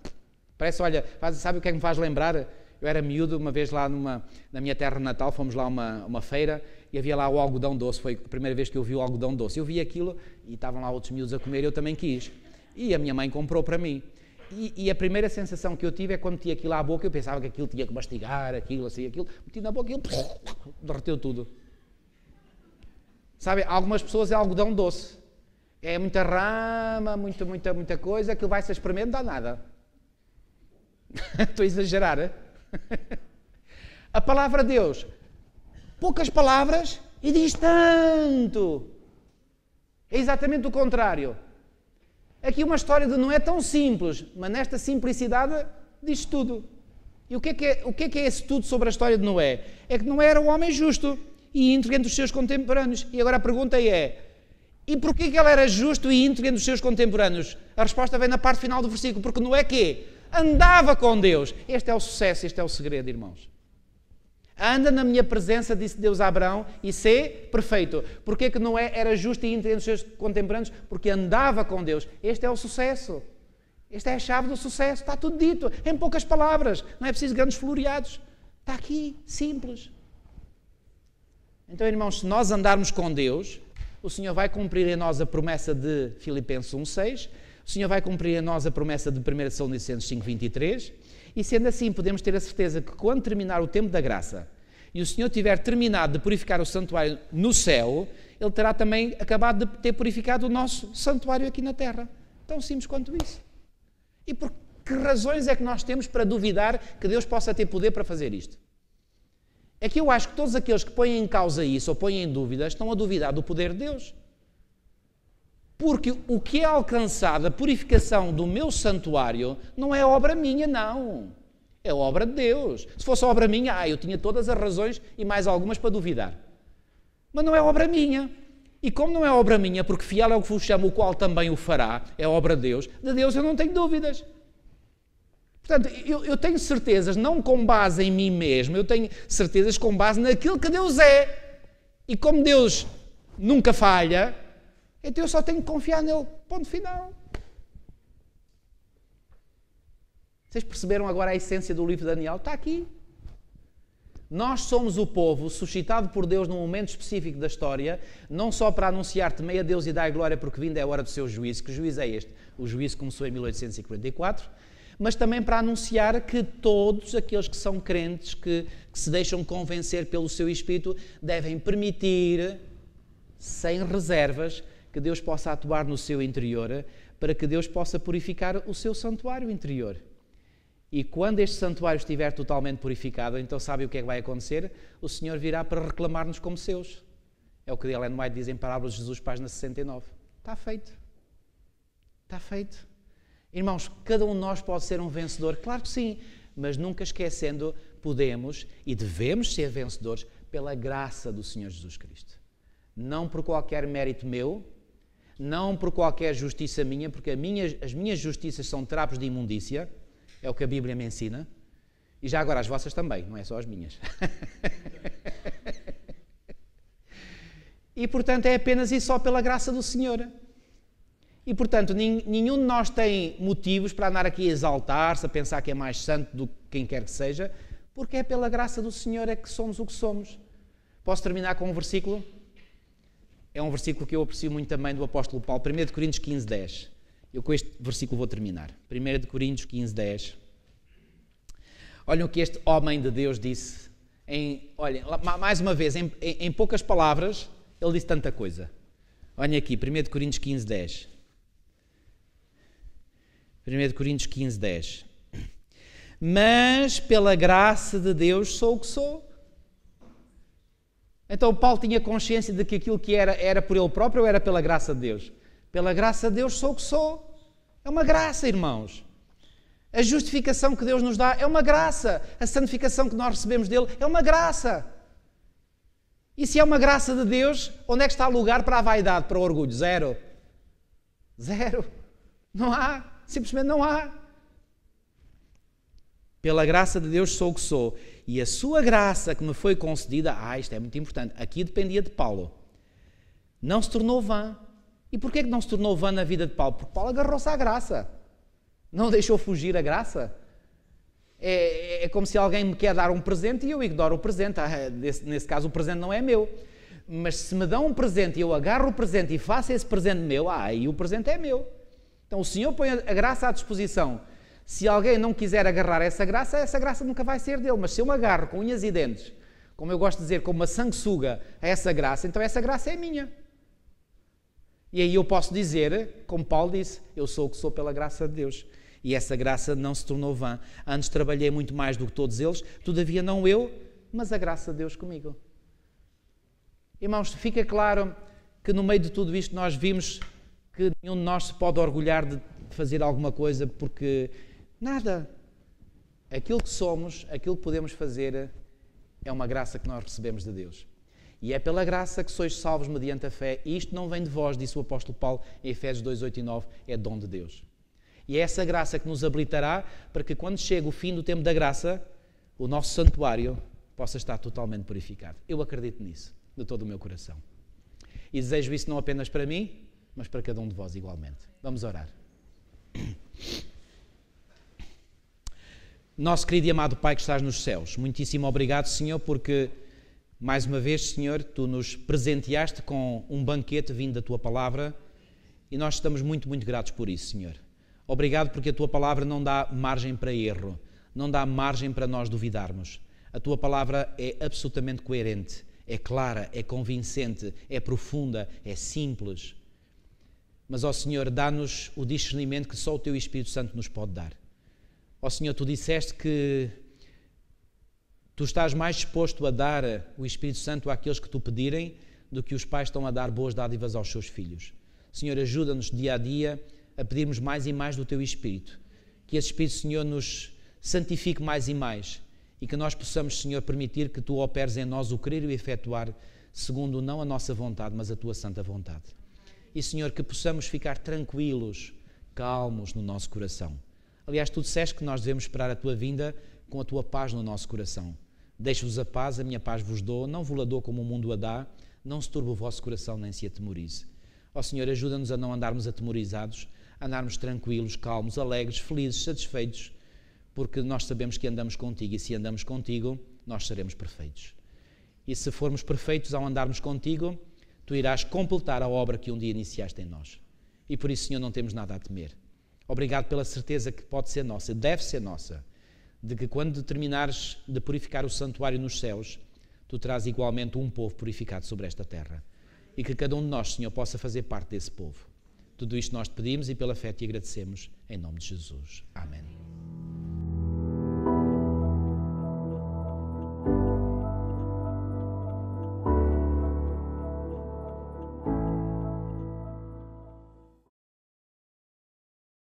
Parece, olha, sabe o que é que me faz lembrar? Eu era miúdo, uma vez lá na minha terra natal, fomos lá a uma feira e havia lá o algodão doce, foi a primeira vez que eu vi o algodão doce. Eu vi aquilo e estavam lá outros miúdos a comer e eu também quis. E a minha mãe comprou para mim. E a primeira sensação que eu tive é quando meti aquilo à boca, eu pensava que aquilo tinha que mastigar, aquilo, meti na boca e derreteu tudo. Sabe, algumas pessoas é algodão doce. É muita rama, muita coisa, aquilo vai-se a espremer, não dá nada. Estou a exagerar. A palavra de Deus, poucas palavras e diz tanto. É exatamente o contrário. Aqui uma história de Noé tão simples, mas nesta simplicidade diz tudo. E o que é esse tudo sobre a história de Noé? É que Noé era um homem justo e íntegro entre os seus contemporâneos. E agora a pergunta é, e porquê que ele era justo e íntegro entre os seus contemporâneos? A resposta vem na parte final do versículo, porque Noé quê? Andava com Deus. Este é o sucesso, este é o segredo, irmãos. Anda na minha presença, disse Deus a Abraão, e sê perfeito. Porquê que Noé era justo e íntegro entre os seus contemporâneos? Porque andava com Deus. Este é o sucesso. Esta é a chave do sucesso. Está tudo dito, em poucas palavras. Não é preciso grandes floreados. Está aqui, simples. Então, irmãos, se nós andarmos com Deus, o Senhor vai cumprir em nós a promessa de Filipenses 1:6, o Senhor vai cumprir em nós a promessa de 1 Tessalonicenses 5:23, e sendo assim, podemos ter a certeza que quando terminar o tempo da graça e o Senhor tiver terminado de purificar o santuário no céu, Ele terá também acabado de ter purificado o nosso santuário aqui na terra. Tão simples quanto isso. E por que razões é que nós temos para duvidar que Deus possa ter poder para fazer isto? É que eu acho que todos aqueles que põem em causa isso ou põem em dúvida estão a duvidar do poder de Deus. Porque o que é alcançado, a purificação do meu santuário, não é obra minha, não. É obra de Deus. Se fosse obra minha, eu tinha todas as razões e mais algumas para duvidar. Mas não é obra minha. E como não é obra minha, porque fiel é o que vos chama, o qual também o fará, é obra de Deus eu não tenho dúvidas. Portanto, eu tenho certezas, não com base em mim mesmo, eu tenho certezas com base naquilo que Deus é. E como Deus nunca falha, então eu só tenho que confiar nele. Ponto final. Vocês perceberam agora a essência do livro de Daniel? Está aqui. Nós somos o povo suscitado por Deus num momento específico da história, não só para anunciar temei a Deus e dai glória porque vinda é a hora do seu juízo. Que juízo é este? O juízo começou em 1844. Mas também para anunciar que todos aqueles que são crentes, que se deixam convencer pelo seu Espírito, devem permitir, sem reservas, que Deus possa atuar no seu interior, para que Deus possa purificar o seu santuário interior. E quando este santuário estiver totalmente purificado, então sabe o que é que vai acontecer? O Senhor virá para reclamar-nos como seus. É o que Ellen White diz em Parábolas de Jesus, página 69. Está feito. Está feito. Irmãos, cada um de nós pode ser um vencedor, claro que sim, mas nunca esquecendo, podemos e devemos ser vencedores pela graça do Senhor Jesus Cristo. Não por qualquer mérito meu, não por qualquer justiça minha, porque as minhas justiças são trapos de imundícia, é o que a Bíblia me ensina, e já agora as vossas também, não é só as minhas. E portanto é apenas e só pela graça do Senhor. E, portanto, nenhum de nós tem motivos para andar aqui a exaltar-se, a pensar que é mais santo do que quem quer que seja, porque é pela graça do Senhor é que somos o que somos. Posso terminar com um versículo? É um versículo que eu aprecio muito também do apóstolo Paulo, 1 Coríntios 15:10. Eu com este versículo vou terminar. 1 Coríntios 15:10. Olhem o que este homem de Deus disse. Olhem, mais uma vez, em poucas palavras, ele disse tanta coisa. Olhem aqui, 1 Coríntios 15:10. 1 Coríntios 15:10. Mas pela graça de Deus sou o que sou. Então Paulo tinha consciência de que aquilo que era por ele próprio ou era pela graça de Deus? Pela graça de Deus sou o que sou. É uma graça, irmãos. A justificação que Deus nos dá é uma graça. A santificação que nós recebemos dele é uma graça. E se é uma graça de Deus, onde é que está o lugar para a vaidade, para o orgulho? Zero. Zero. Não há. Simplesmente não há. Pela graça de Deus sou o que sou. E a sua graça que me foi concedida, isto é muito importante, aqui dependia de Paulo, não se tornou vã. E porquê que não se tornou vã na vida de Paulo? Porque Paulo agarrou-se à graça. Não deixou fugir a graça. É como se alguém me quer dar um presente e eu ignoro o presente. Nesse caso o presente não é meu. Mas se me dão um presente e eu agarro o presente e faço esse presente meu, aí o presente é meu. Então o Senhor põe a graça à disposição. Se alguém não quiser agarrar essa graça nunca vai ser dele. Mas se eu me agarro com unhas e dentes, como eu gosto de dizer, com uma sanguessuga a essa graça, então essa graça é minha. E aí eu posso dizer, como Paulo disse, eu sou o que sou pela graça de Deus. E essa graça não se tornou vã. Antes trabalhei muito mais do que todos eles, todavia não eu, mas a graça de Deus comigo. Irmãos, fica claro que no meio de tudo isto nós vimos que nenhum de nós se pode orgulhar de fazer alguma coisa, porque nada. Aquilo que somos, aquilo que podemos fazer, é uma graça que nós recebemos de Deus. E é pela graça que sois salvos mediante a fé. E isto não vem de vós, disse o apóstolo Paulo em Efésios 2, 8 e 9, é dom de Deus. E é essa graça que nos habilitará para que quando chegue o fim do tempo da graça, o nosso santuário possa estar totalmente purificado. Eu acredito nisso, de todo o meu coração. E desejo isso não apenas para mim, mas para cada um de vós igualmente. Vamos orar. Nosso querido e amado Pai que estás nos céus, muitíssimo obrigado, Senhor, porque mais uma vez, Senhor, Tu nos presenteaste com um banquete vindo da Tua Palavra e nós estamos muito, muito gratos por isso, Senhor. Obrigado porque a Tua Palavra não dá margem para erro, não dá margem para nós duvidarmos. A Tua Palavra é absolutamente coerente, é clara, é convincente, é profunda, é simples. Mas, ó Senhor, dá-nos o discernimento que só o Teu Espírito Santo nos pode dar. Ó Senhor, Tu disseste que Tu estás mais disposto a dar o Espírito Santo àqueles que Tu pedirem do que os pais estão a dar boas dádivas aos seus filhos. Senhor, ajuda-nos dia a dia a pedirmos mais e mais do Teu Espírito. Que esse Espírito, Senhor, nos santifique mais e mais e que nós possamos, Senhor, permitir que Tu operes em nós o querer e o efetuar segundo não a nossa vontade, mas a Tua santa vontade. E, Senhor, que possamos ficar tranquilos, calmos no nosso coração. Aliás, Tu disseste que nós devemos esperar a Tua vinda com a Tua paz no nosso coração. Deixo-vos a paz, a minha paz vos dou, não vos la dou como o mundo a dá, não se turbe o vosso coração nem se atemorize. Ó Senhor, ajuda-nos a não andarmos atemorizados, a andarmos tranquilos, calmos, alegres, felizes, satisfeitos, porque nós sabemos que andamos contigo e se andamos contigo, nós seremos perfeitos. E se formos perfeitos ao andarmos contigo, Tu irás completar a obra que um dia iniciaste em nós. E por isso, Senhor, não temos nada a temer. Obrigado pela certeza que pode ser nossa, deve ser nossa, de que quando terminares de purificar o santuário nos céus, Tu terás igualmente um povo purificado sobre esta terra. E que cada um de nós, Senhor, possa fazer parte desse povo. Tudo isto nós te pedimos e pela fé te agradecemos, em nome de Jesus. Amém.